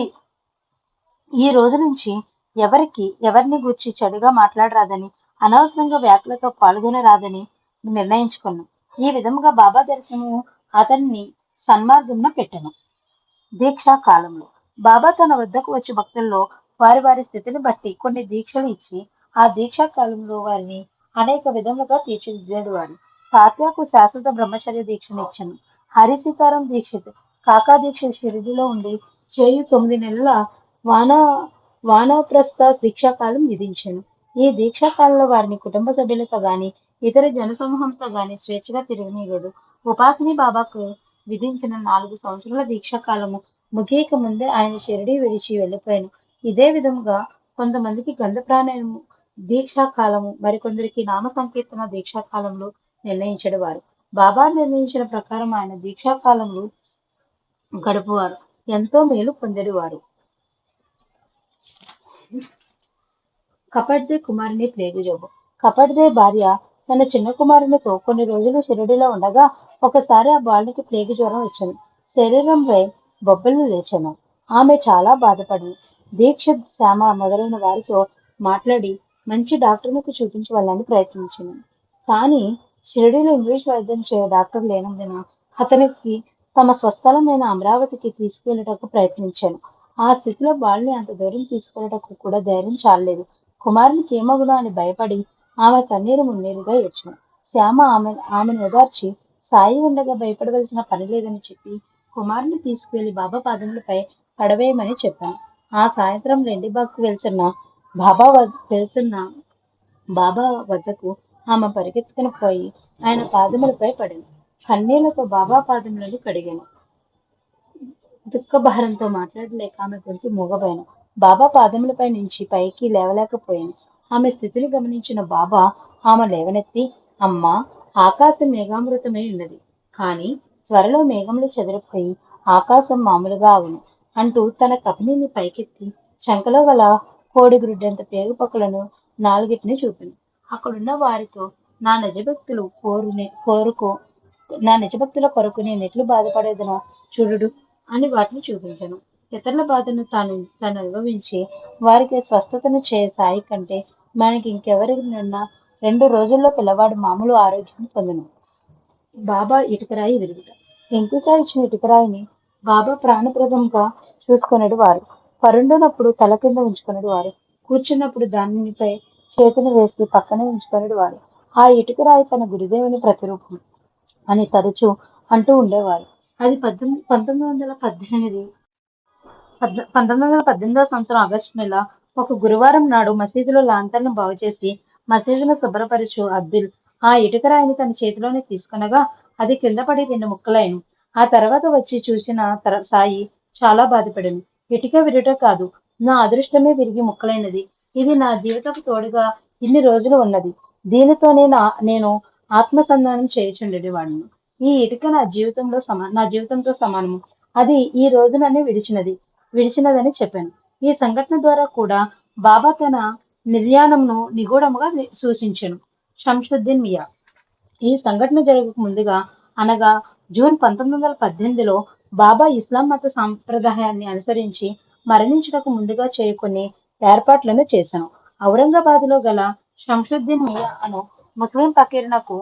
ఈ రోజు నుంచి ఎవరిని గూర్చి చెడుగా మాట్లాడరాదని, అనవసరంగా వ్యాఖ్యలతో పాల్గొనరాదని నిర్ణయించుకున్నాను. ఈ విధముగా బాబా దర్శనము అతన్ని సన్మార్గంలో పెట్టెను. దీక్షా కాలంలో బాబా తన వద్దకు వచ్చి భక్తుల్లో వారి స్థితిని బట్టి కొన్ని దీక్షలు ఇచ్చి ఆ దీక్షా కాలంలో వారిని అనేక విధములుగా తీర్చిదిద్దాడు. వాడు తాత్యాకు శాశ్వత బ్రహ్మచర్య దీక్షను ఇచ్చాను. హరి సీతారాం దీక్షిత్ కాకా దీక్ష షిరిడిలో ఉండి చేయు 9 నెలల వాన వానప్రస్థ దీక్షాకాలం విధించాను. ఈ దీక్షాకాలంలో వారిని కుటుంబ సభ్యులతో గాని ఇతర జనసమూహంతో గాని స్వేచ్ఛగా తిరగనీయలేదు. ఉపాసని బాబాకు విధించిన 4 సంవత్సరాల దీక్షాకాలము ముగియక ముందే ఆయన షిరిడి విడిచి వెళ్ళిపోయాను. ఇదే విధముగా కొంతమందికి గంధ ప్రాణాయామము దీక్షాకాలము, మరికొందరికి నామ సంకీర్తన దీక్షాకాలంలో నిర్ణయించడు. వారు బాబా నిర్ణయించిన ప్రకారం ఆయన దీక్షాకాలంలో గడుపువారు ఎంతో మేలు పొందేవారు. కపడ్దే కుమారుని ప్లేగు జబ్బు. కపడ్దే భార్య తన చిన్న కుమారునితో కొన్ని రోజులు షిరిడిలో ఉండగా ఒకసారి ఆ బాలునికి ప్లేగు జ్వరం వచ్చింది. శరీరంపై బొబ్బలు లేచెను. ఆమె చాలా బాధపడింది. దీక్షిత్, శ్యామ మొదలైన వారితో మాట్లాడి మంచి డాక్టర్లకు చూపించవాలని ప్రయత్నించింది. కానీ షిరిడిలో ఇంగ్లీష్ వైద్యం చేయ డాక్టర్ లేనందున అతనికి తమ స్వస్థలమైన అమరావతికి తీసుకెళ్లటకు ప్రయత్నించాను. ఆ స్థితిలో బాలుని అంత దూరం తీసుకెళ్లటకు కూడా ధైర్యం చాలలేదు. కుమారునికి ఏమగునో అని భయపడి ఆమె కన్నీరు మున్నీరుగా ఏడ్చాను. శ్యామ ఆమెను ఓదార్చి సాయి ఉండగా భయపడవలసిన పని లేదని చెప్పి కుమారుని తీసుకువెళ్లి బాబా పాదములపై పడవేయమని చెప్పాను. ఆ సాయంత్రం లెండిబాగ్కు వెళ్తున్న బాబా వద్దకు ఆమె పరిగెత్తుకుని పోయి ఆయన పాదములపై పడింది. కన్నీళ్లతో బాబా పాదములను కడిగాను. దుఃఖభారంతో మాట్లాడలేక ఆమె గొంతు మూగబోయాను. బాబా పాదములపై నుంచి పైకి లేవలేకపోయాను. ఆమె స్థితిని గమనించిన బాబా ఆమె లేవనెత్తి, అమ్మా, ఆకాశం మేఘామృతమై ఉన్నది, కానీ త్వరలో మేఘములు చెదిరిపోయి ఆకాశం మామూలుగా అవును అంటూ తన కపినిని పైకెత్తి చంకలో గల కోడిగ్రుడ్డంత పేగు పక్కలను 4 చూపింది. అక్కడున్న వారితో నా నిజభక్తుల కొరకు నేను ఎట్లు బాధపడేదనో చూడుడు అని వాటిని చూపించను. ఇతరుల బాధను తాను అనుభవించి వారికి స్వస్థతను చేయ సాయి కంటే మనకి ఇంకెవరినన్నా 2 రోజుల్లో పిల్లవాడు మామూలు ఆరోగ్యం పొందును. బాబా ఇటుకరాయి విరుగుట. వెంకుసారి ఇచ్చిన ఇటుకరాయిని బాబా ప్రాణప్రదంగా చూసుకునేడు వారు. పరుండునప్పుడు తల కింద ఉంచుకునేడు వారు. కూర్చున్నప్పుడు దానిపై చేతులు వేసి పక్కనే ఉంచుకునేడు వారు. ఆ ఇటుకరాయి తన గురుదేవుని ప్రతిరూపం అని తరచూ అంటూ ఉండేవారు. అది 1918 సంవత్సరం ఆగస్టు నెల ఒక గురువారం నాడు మసీదులో లాంతర్ను బాగు చేసి మసీదును శుభ్రపరచు అబ్దుల్ ఆ ఇటుకరాయిని తన చేతిలోనే తీసుకునగా అది కింద పడి 2 ముక్కలైను. ఆ తర్వాత వచ్చి చూసిన సాయి చాలా బాధపడింది. ఇటుక విరుట కాదు, నా అదృష్టమే విరిగి ముక్కలైనది. ఇది నా జీవితపు తోడుగా ఇన్ని రోజులు ఉన్నది. దీనితోనే నేను ఆత్మసంధానం చేయుచుండేవాడిని. ఈ ఇటుక నా జీవితంతో సమానము. అది ఈ రోజుననే విడిచినదని చెప్పాను. ఈ సంఘటన ద్వారా కూడా బాబా తన నిర్యాణంను నిగూఢముగా సూచించెను. షంషుద్దీన్ మియా ఈ సంఘటన జరగక ముందుగా అనగా జూన్ 1918లో బాబా ఇస్లాం మత సాంప్రదాయాన్ని అనుసరించి మరణించుటకు ముందుగా చేయు కొన్ని ఏర్పాట్లను చేశాను. ఔరంగాబాద్లో గల షంషుద్దీన్ మియా అను ముస్లిం ఫకీరునకు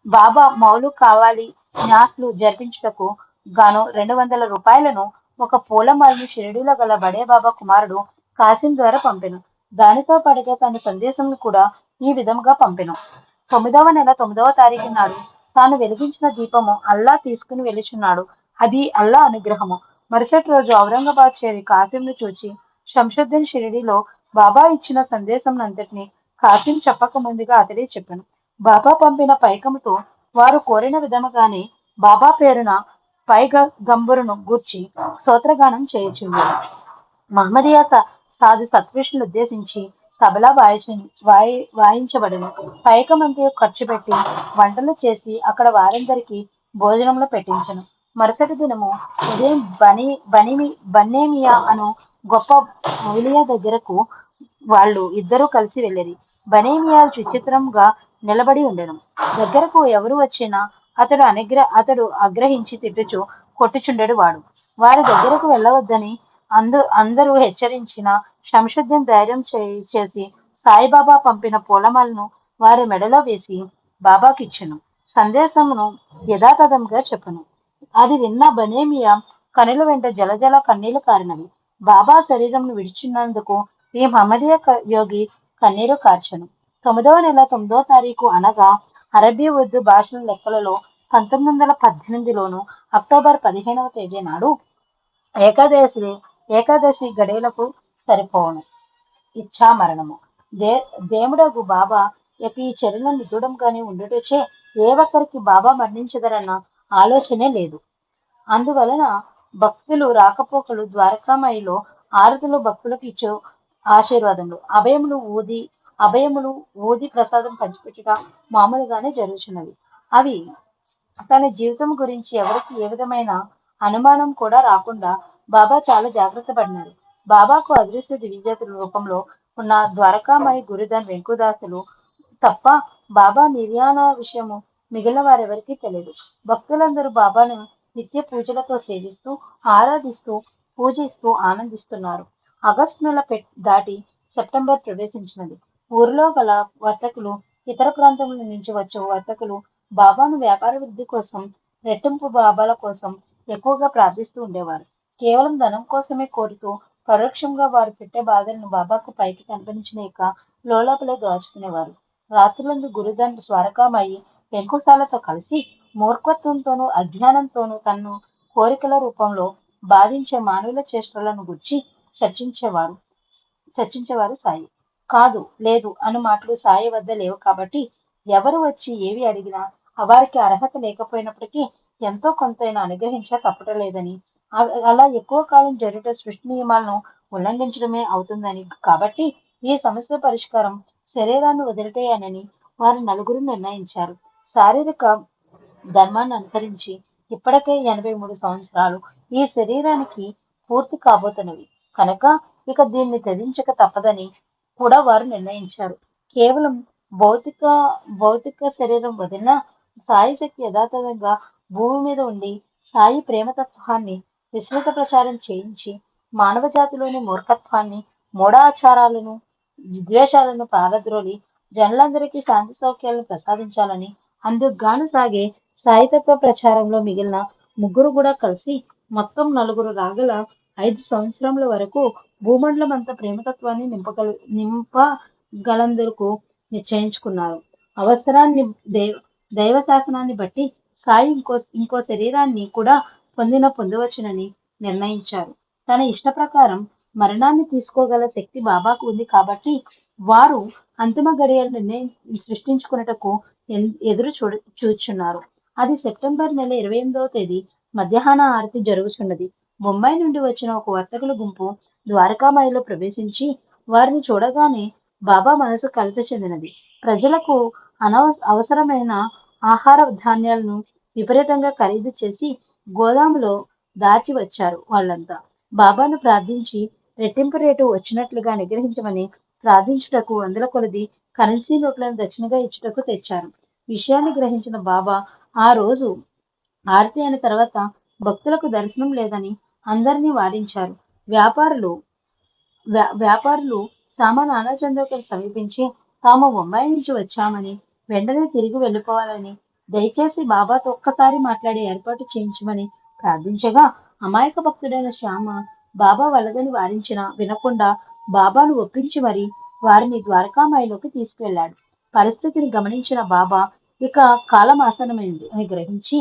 బాబా మౌలు కావాలి న్యాస్లు జరిపించుటకు గాను 200 రూపాయలను ఒక పూలమాలను షిరిడీలో గల బడే బాబా కుమారుడు కాసిం ద్వారా పంపెను. దానితో పాటుగా తన సందేశంను కూడా ఈ విధముగా పంపెను. 9వ నెల 9వ తారీఖు నాడు తాను వెలిగించిన దీపము అల్లా తీసుకుని వెలుచున్నాడు. అది అల్లా అనుగ్రహము. మరుసటి రోజు ఔరంగాబాద్ చేరి కాసింను చూచి షంషుద్దీన్ షిరిడీలో బాబా ఇచ్చిన సందేశం అంతటిని కాసిం చెప్పక ముందుగా అతడే చెప్పాను. బాబా పంపిన పైకముతో వారు కోరిన విధముగానే బాబా పేరున గంబురును గూర్చి స్తోత్రగానం చేయుచుంది. మహమ్మదీయ సాధు సత్పురుషులను ఉద్దేశించి తబలా వాయించబడిన పైకమంతా ఖర్చు పెట్టి వంటలు చేసి అక్కడ వారందరికీ భోజనంలో పెట్టించను. మరుసటి దినము ఉదయం బన్నేమియా అను గొప్ప మౌలియా దగ్గరకు వాళ్ళు ఇద్దరూ కలిసి వెళ్ళిరి. బనేమియా విచిత్రంగా నిలబడి ఉండెను. దగ్గరకు ఎవరు వచ్చినా అతడు ఆగ్రహించి తిట్టుచు కొట్టుచుండెడు వాడు. వారి దగ్గరకు వెళ్ళవద్దని అందరూ హెచ్చరించిన షంషుద్దీన్ ధైర్యం చేసి సాయిబాబా పంపిన పూలమాలను వారి మెడలో వేసి బాబాకిచ్చెను. సందేశమును యథాతథంగా చెప్పను. అది విన్న బనేమియా కనుల వెంట జలజల కన్నీళ్లు కారినవి. బాబా శరీరంను విడిచినందుకు ఈ మహమ్మదీయ యోగి కన్నీరు కార్చెను. 9వ నెల 9వ తారీఖు అనగా అరబీ ఉర్దూ భాషల లెక్కలలో 1918లోను అక్టోబర్ 15వ తేదీ నాడు ఏకాదశి గడియలకు సరిపోవును. ఇచ్చా మరణము. దేవుడగు బాబా యొక్క ఈ చర్యను నిగూఢంగానే ఉండుటచే ఏ ఒక్కరికి బాబా మరణించదరన్న ఆలోచనే లేదు. అందువలన భక్తులు రాకపోకలు ద్వారకామాయిలో ఆరతులు భక్తులకు ఇచ్చే ఆశీర్వాదములు అభయములు ఊది ప్రసాదం పంచిపెట్టుట మామూలుగానే జరుగుతున్నవి. అవి తన జీవితం గురించి ఎవరికి ఏ విధమైన అనుమానం కూడా రాకుండా బాబా చాలా జాగ్రత్త పడినారు. బాబాకు అదృశ్య దివ్యజ్యోతుల రూపంలో ఉన్న ద్వారకామాయి గురుధన్ వెంకుదాసులు తప్ప బాబా నిర్యాణ విషయము మిగిలిన వారెవరికీ తెలియదు. భక్తులందరూ బాబాను నిత్య పూజలతో సేవిస్తూ ఆరాధిస్తూ పూజిస్తూ ఆనందిస్తున్నారు. ఆగస్టు నెల దాటి సెప్టెంబర్ ప్రవేశించినది. ఊరిలో గల వర్తకులు ఇతర ప్రాంతముల నుంచి వచ్చే వర్తకులు బాబాను వ్యాపార వృద్ధి కోసం రెట్టింపు బాబాల కోసం ఎక్కువగా ప్రార్థిస్తూ ఉండేవారు. కేవలం ధనం కోసమే కోరుతూ పరోక్షంగా వారు పెట్టే బాధలను బాబాకు పైకి కనిపించలేక లోపలే దాచుకునేవారు. రాత్రులందు గురుధన్ ద్వారకామాయి వెంకుశాలతో కలిసి మూర్ఖత్వంతోనూ అజ్ఞానంతోనూ తన్ను కోరికల రూపంలో బాధించే మానవుల చేష్టలను గుర్చి చర్చించేవారు సాయి. కాదు లేదు అను మాటలు సాయి వద్ద లేవు కాబట్టి ఎవరు వచ్చి ఏవి అడిగినా వారికి అర్హత లేకపోయినప్పటికీ ఎంతో కొంతైనా అనుగ్రహించక తప్పటలేదని, అలా ఎక్కువ కాలం జరుగుట సృష్టి నియమాలను ఉల్లంఘించడమే అవుతుందని, కాబట్టి ఈ సమస్య పరిష్కారం శరీరాన్ని వదిలిటేయనని వారు నలుగురు నిర్ణయించారు. శారీరక ధర్మాన్ని అనుసరించి ఇప్పటికే 83 సంవత్సరాలు ఈ శరీరానికి పూర్తి కాబోతున్నవి కనుక ఇక దీన్ని త్యజించక తప్పదని కూడా వారు నిర్ణయించారు. కేవలం భౌతిక భౌతిక శరీరం వదిలిన సాయి శక్తి యథాతథంగా భూమి మీద ఉండి సాయి ప్రేమతత్వాన్ని విస్తృత ప్రచారం చేయించి మానవ జాతిలోని మూర్ఖత్వాన్ని మూఢాచారాలను విద్వేషాలను పారద్రోలి జనులందరికీ శాంతి సౌఖ్యాలను ప్రసాదించాలని అందుకు గాను సాగే సాయితత్వ ప్రచారంలో మిగిలిన ముగ్గురు కూడా కలిసి మొత్తం నలుగురు రాగల 5 సంవత్సరముల వరకు భూమండలం అంతా ప్రేమతత్వాన్ని నింపగలందుకు నిశ్చయించుకున్నారు. అవసరాన్ని దైవ శాసనాన్ని బట్టి సాయి ఇంకో శరీరాన్ని కూడా పొందవచ్చునని నిర్ణయించారు. తన ఇష్ట ప్రకారం మరణాన్ని తీసుకోగల శక్తి బాబాకు ఉంది కాబట్టి వారు అంతిమ గడియలు సృష్టించుకున్నటకు ఎదురు చూచున్నారు. అది సెప్టెంబర్ నెల 28వ తేదీ మధ్యాహ్న ఆరతి జరుగుతున్నది. బొంబాయి నుండి వచ్చిన ఒక వర్తకుల గుంపు ద్వారకామాయిలో ప్రవేశించి వారిని చూడగానే బాబా మనసు కలత చెందినది. ప్రజలకు అవసరమైన ఆహార ధాన్యాలను విపరీతంగా ఖరీదు చేసి గోదాములో దాచి వచ్చారు వాళ్ళంతా. బాబాను ప్రార్థించి రెట్టింపు రేటు వచ్చినట్లుగా నిగ్రహించమని ప్రార్థించుటకు వందల కొలది కరెన్సీ నోట్లను దక్షిణగా ఇచ్చుటకు తెచ్చారు. విషయాన్ని గ్రహించిన బాబా ఆ రోజు ఆరతి అయిన తర్వాత భక్తులకు దర్శనం లేదని అందరినీ వారించారు. వ్యాపారులు వ్యాపారులు సామాన్ ఆనాచంద్రకర్ సమీపించి తాము బొంబాయి నుంచి వచ్చామని వెంటనే తిరిగి వెళ్ళిపోవాలని దయచేసి బాబాతో ఒక్కసారి మాట్లాడే ఏర్పాటు చేయించమని ప్రార్థించగా అమాయక భక్తుడైన శ్యామ బాబా వలదని వారించినా వినకుండా బాబాను ఒప్పించి మరి వారిని ద్వారకామాయిలోకి తీసుకువెళ్ళాడు. పరిస్థితిని గమనించిన బాబా ఇక కాలం ఆసన్నమైంది అని గ్రహించి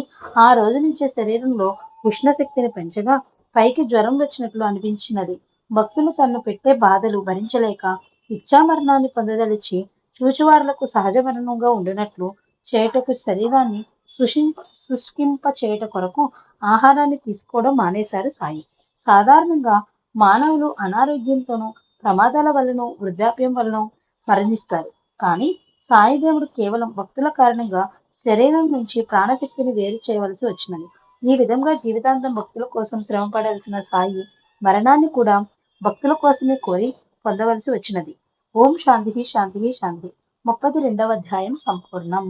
ఆ రోజు నుంచే శరీరంలో ఉష్ణశక్తిని పెంచగా పైకి జ్వరం వచ్చినట్లు అనిపించినది. భక్తులు తన్ను పెట్టే బాధలు భరించలేక ఇచ్ఛామరణాన్ని పొందదలిచి చూచువారులకు సహజ మరణంగా ఉండినట్లు చేయుటకు శరీరాన్ని శుష్కింప చేయుట కొరకు ఆహారాన్ని తీసుకోవడం మానేశారు సాయి. సాధారణంగా మానవులు అనారోగ్యంతోనూ ప్రమాదాల వలన వృద్ధాప్యం వలన మరణిస్తారు. కానీ సాయిదేవుడు కేవలం భక్తుల కారణంగా శరీరం నుంచి ప్రాణశక్తిని వేరు చేయవలసి వచ్చినది. ఈ విధంగా జీవితాంతం భక్తుల కోసం శ్రమ పడాల్సిన సాయి మరణాన్ని కూడా భక్తుల కోసమే కోరి పొందవలసి వచ్చినది. ఓం శాంతి శాంతి శాంతి. 32వ అధ్యాయం సంపూర్ణం.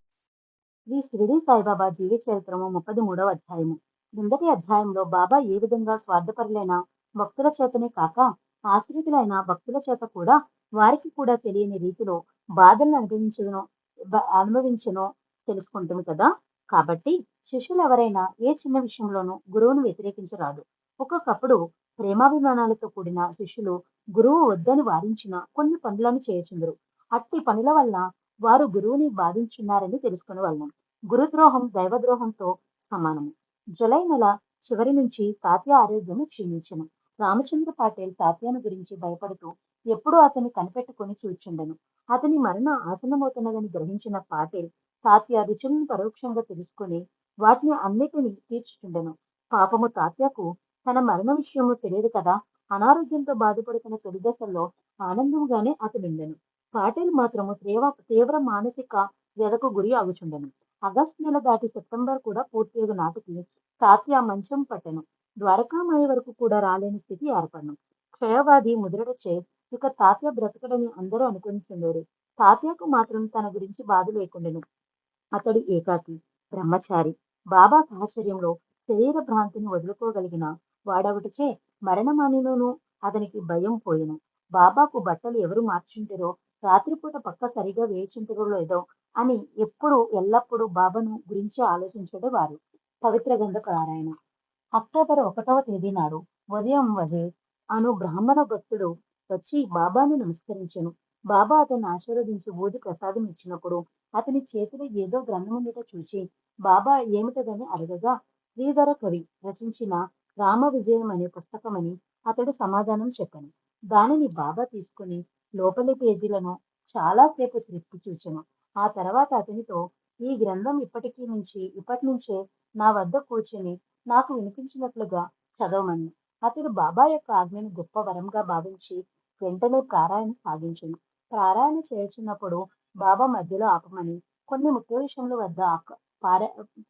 శ్రీ షిరిడి సాయిబాబా జీవిత చరిత్రము 33వ అధ్యాయము. క్రిందటి అధ్యాయంలో బాబా ఏ విధంగా స్వార్థపరులైన భక్తుల చేతనే కాక ఆశ్రితులైన భక్తుల చేత కూడా వారికి కూడా తెలియని రీతిలో బాధలను అనుభవించనో తెలుసుకుంటుంది కదా. కాబట్టి శిష్యులు ఎవరైనా ఏ చిన్న విషయంలోనూ గురువును వ్యతిరేకించరాదు. ఒక్కొక్కప్పుడు ప్రేమాభిమానాలతో కూడిన శిష్యులు గురువు వద్దని వారించిన కొన్ని పనులను చేయచుందరు. అట్టి పనుల వల్ల వారు గురువుని బాధించున్నారని తెలుసుకుని వాళ్ళం. గురుద్రోహం దైవద్రోహంతో సమానము. జులై నెల చివరి నుంచి తాత్య ఆరోగ్యము క్షీణించెను. రామచంద్ర పాటిల్ తాత్యాను గురించి భయపడుతూ ఎప్పుడూ అతన్ని కనిపెట్టుకుని చూచుండెను. అతని మరణ ఆసన్నమవుతున్నదని గ్రహించిన పాటిల్ తాత్య రుచులను పరోక్షంగా తెలుసుకుని వాటిని అన్నిటినీ తీర్చుచుండెను. పాపము తాత్యకు తన మరణ విషయము తెలియదు కదా. అనారోగ్యంతో బాధపడుతున్న తొలి దశల్లో ఆనందముగానే అతనుండెను. పాటిల్ మాత్రము తీవ్ర మానసిక వ్యధకు గురి అగుచుండెను. ఆగస్టు నెల దాటి సెప్టెంబర్ కూడా పూర్తియగు నాటికి తాత్య మంచం పట్టెను. ద్వారకామాయి వరకు కూడా రాలేని స్థితి ఏర్పడను. క్షయవాది ముదురుడచే ఇక తాత్య బ్రతకడని అందరూ అనుకుంటుండేరు. తాత్యకు మాత్రం తన గురించి బాధ లేకుండెను. అతడు ఏకాకి, బ్రహ్మచారి. బాబా సాహచర్యంలో శరీర భ్రాంతిని వదులుకోగలిగిన వాడవటచే మరణమానిలోనూ అతనికి భయం పోయెను. బాబాకు బట్టలు ఎవరు మార్చుంటారో, రాత్రిపూట పక్క సరిగా వేయించుంటారో లేదో అని ఎల్లప్పుడూ బాబాను గురించి ఆలోచించేవారు. పవిత్ర గ్రంథ పారాయణ. అక్టోబర్ 1వ తేదీ నాడు ఉదయం వజే అను బ్రాహ్మణ భక్తుడు వచ్చి బాబాను నమస్కరించెను. బాబా అతన్ని ఆశీర్వదించి ఊది ప్రసాదం ఇచ్చినప్పుడు అతని చేతిలో ఏదో గ్రంథముందుట చూచి బాబా ఏమిటదని అడగగా శ్రీధర కవి రచించిన రామ విజయం అనే పుస్తకమని అతడు సమాధానం చెప్పాను. దానిని బాబా తీసుకుని లోపలి పేజీలను చాలాసేపు త్రిప్పి చూచెను. ఆ తర్వాత అతనితో ఈ గ్రంథం ఇప్పటి నుంచే నా వద్ద కూర్చుని నాకు వినిపించినట్లుగా చదవమని. అతడు బాబా యొక్క ఆజ్ఞను గొప్ప వరంగా భావించి వెంటనే పారాయణ సాగించెను. పారాయణ చేయుచున్నప్పుడు బాబా మధ్యలో ఆపమని కొన్ని ముఖ్య విషయముల వద్ద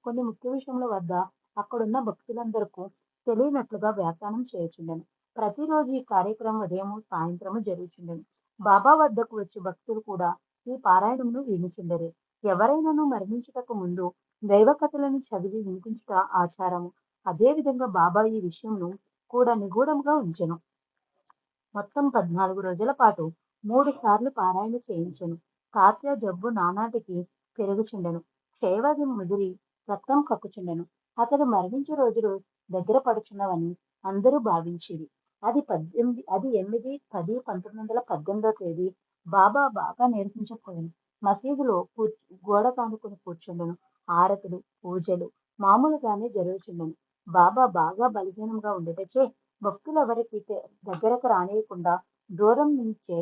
కొన్ని ముఖ్య విషయముల వద్ద అక్కడున్న భక్తులందరకు తెలియనట్లుగా వ్యాఖ్యానం చేయుచుండెను. ప్రతిరోజు ఈ కార్యక్రమం ఉదయము సాయంత్రము జరుగుచుండెను. బాబా వద్దకు వచ్చి భక్తులు కూడా ఈ పారాయణమును వినుచుండెరు. ఎవరైనాను మరణించుటకు ముందు దైవ కథలను చదివి వినిపించుట ఆచారము. అదే విధంగా బాబా ఈ విషయంను కూడా నిగూఢంగా ఉంచెను. మొత్తం 14 రోజుల పాటు 3 సార్లు పారాయణ చేయించెను. తాత్య జబ్బు నానాటికి పెరుగుచుండెను. క్షయవ్యాధి ముదిరి రక్తం కక్కుచుండెను. అతడు మరణించే రోజులు దగ్గర పడుచున్నవని అందరూ భావించిరి. అది 8-10-1918 తేదీ. బాబా బాగా నీరసించిపోయాను. మసీదులో గోడ కానుకొని కూర్చుండెను. ఆరతులు, పూజలు మామూలుగానే జరుగుచుండెను. బాబా బాగా బలహీనంగా ఉండటచే భక్తులెవరికి దగ్గరకు రానియకుండా దూరం నుంచే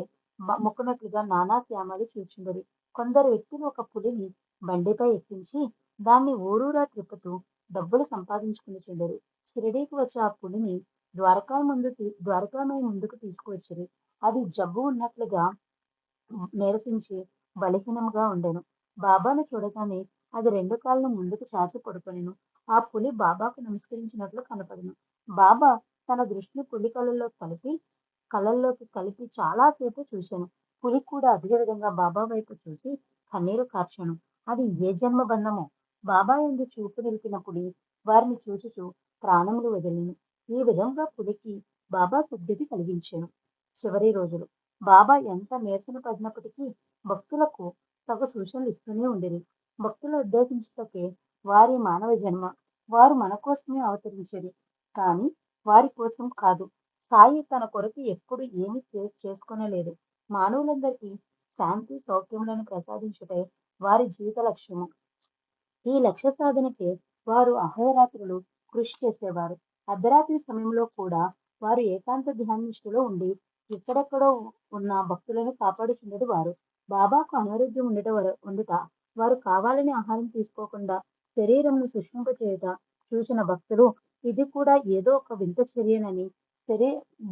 మొక్కునట్లుగా నానా శ్యామలు చూచుండరు. కొందరు వ్యక్తులు ఒక పులిని బండిపై ఎక్కించి దాన్ని ఊరూరా త్రిప్పుతూ డబ్బులు సంపాదించుకునిచుండరు. షిరిడీకి వచ్చి ఆ పులిని ద్వారకామాయి ముందుకు తీసుకువచ్చిరి. అది జబ్బు ఉన్నట్లుగా నీరసించి బలహీనంగా ఉండెను. బాబాను చూడగానే అది రెండు కాళ్ళను ముందుకు చాచి పడుకొనెను. ఆ పులి బాబాకు నమస్కరించినట్లు కనపడెను. బాబా తన దృష్టిని పులి కళ్ళల్లోకి కలిపి చాలా సేపు చూశాను. పులి కూడా అదే విధంగా బాబా వైపు చూసి కన్నీరు కార్చెను. అది ఏ జన్మ బంధమో! బాబా యందు చూపు నిలిపిన పులి వారిని చూచుచూ ప్రాణములు వదిలెను. ఈ విధంగా పులికి బాబా సద్గతి కలిగించెను. చివరి రోజులు బాబా ఎంత నీరసన పడినప్పటికీ భక్తులకు తగు సూచనలు ఇస్తూనే ఉండేది. భక్తులు ఉద్దేశించుటకే వారి మానవ జన్మ. వారు మన కోసమే అవతరించేది. కానీ వారి కోసం కాదు. సాయి తన కొరకు ఎప్పుడు ఏమీ చేసుకొనలేదు. మానవులందరికీ శాంతి సౌఖ్యములను ప్రసాదించుటే వారి జీవిత లక్ష్యము. ఈ లక్ష్య సాధనకే వారు అహోరాత్రులు కృషి చేసేవారు. అర్ధరాత్రి సమయంలో కూడా వారు ఏకాంత ధ్యాననిష్టలో ఉండి ఎక్కడెక్కడో ఉన్న భక్తులను కాపాడుచుండెడు వారు. బాబాకు అనారోగ్యం ఉండుట వారు కావాలని ఆహారం తీసుకోకుండా శరీరంను శుష్కింపచేయుట చూసిన భక్తులు ఇది కూడా ఏదో ఒక వింత చర్యనని శరీ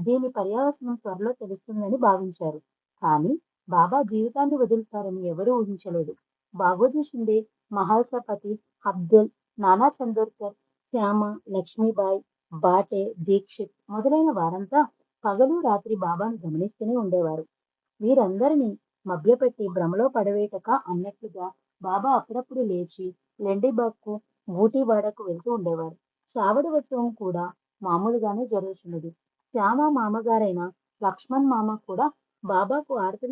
దీని పర్యవసానం త్వరలో తెలుస్తుందని భావించారు. కానీ బాబా జీవితాన్ని వదులుతారని ఎవరూ ఊహించలేదు. బాగోజీ షిండే, మహల్సపతి, అబ్దుల్, నానా చందోర్కర్, శ్యామ, లక్ష్మీబాయి, బాటే, దీక్షిత్ మొదలైన వారంతా పగలు రాత్రి బాబాను గమనిస్తూనే ఉండేవారు. వీరందరినీ మభ్యపెట్టి భ్రమలో పడవేయటక అన్నట్లుగా బాబా అప్పుడప్పుడు లేచి లెండిబాగ్కు, బూటీవాడకు వెళ్తూ ఉండేవారు. చావడి ఉత్సవం కూడా మామూలుగానే జరుగుతున్నది. శ్యామ మామగారైన లక్ష్మణ్ మామ కూడా బాబాకు ఆరతి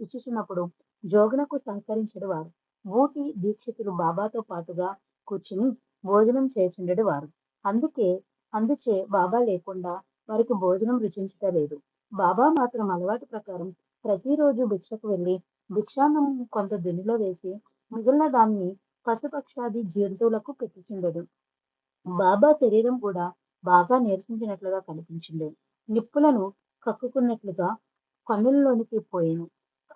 ఇచ్చుచున్నప్పుడు జోగునకు సహకరించడు వారు. బూటి దీక్షితులు బాబాతో పాటుగా కూర్చుని భోజనం చేయుచుండెడు వారు. అందుకే అందుచే బాబా లేకుండా వారికి భోజనం రుచించటలేదు. బాబా మాత్రం అలవాటు ప్రకారం ప్రతిరోజు భిక్షకు వెళ్లి భిక్షాన్నం కొంత దునిలో వేసి మిగిలిన దాన్ని పశుపక్షాది జంతువులకు పెట్టుచుండెడు. బాబా శరీరం కూడా బాగా నీరసించినట్లుగా కనిపించిండేది. నిప్పులను కక్కుకున్నట్లుగా కన్నులలోనికి పోయెను.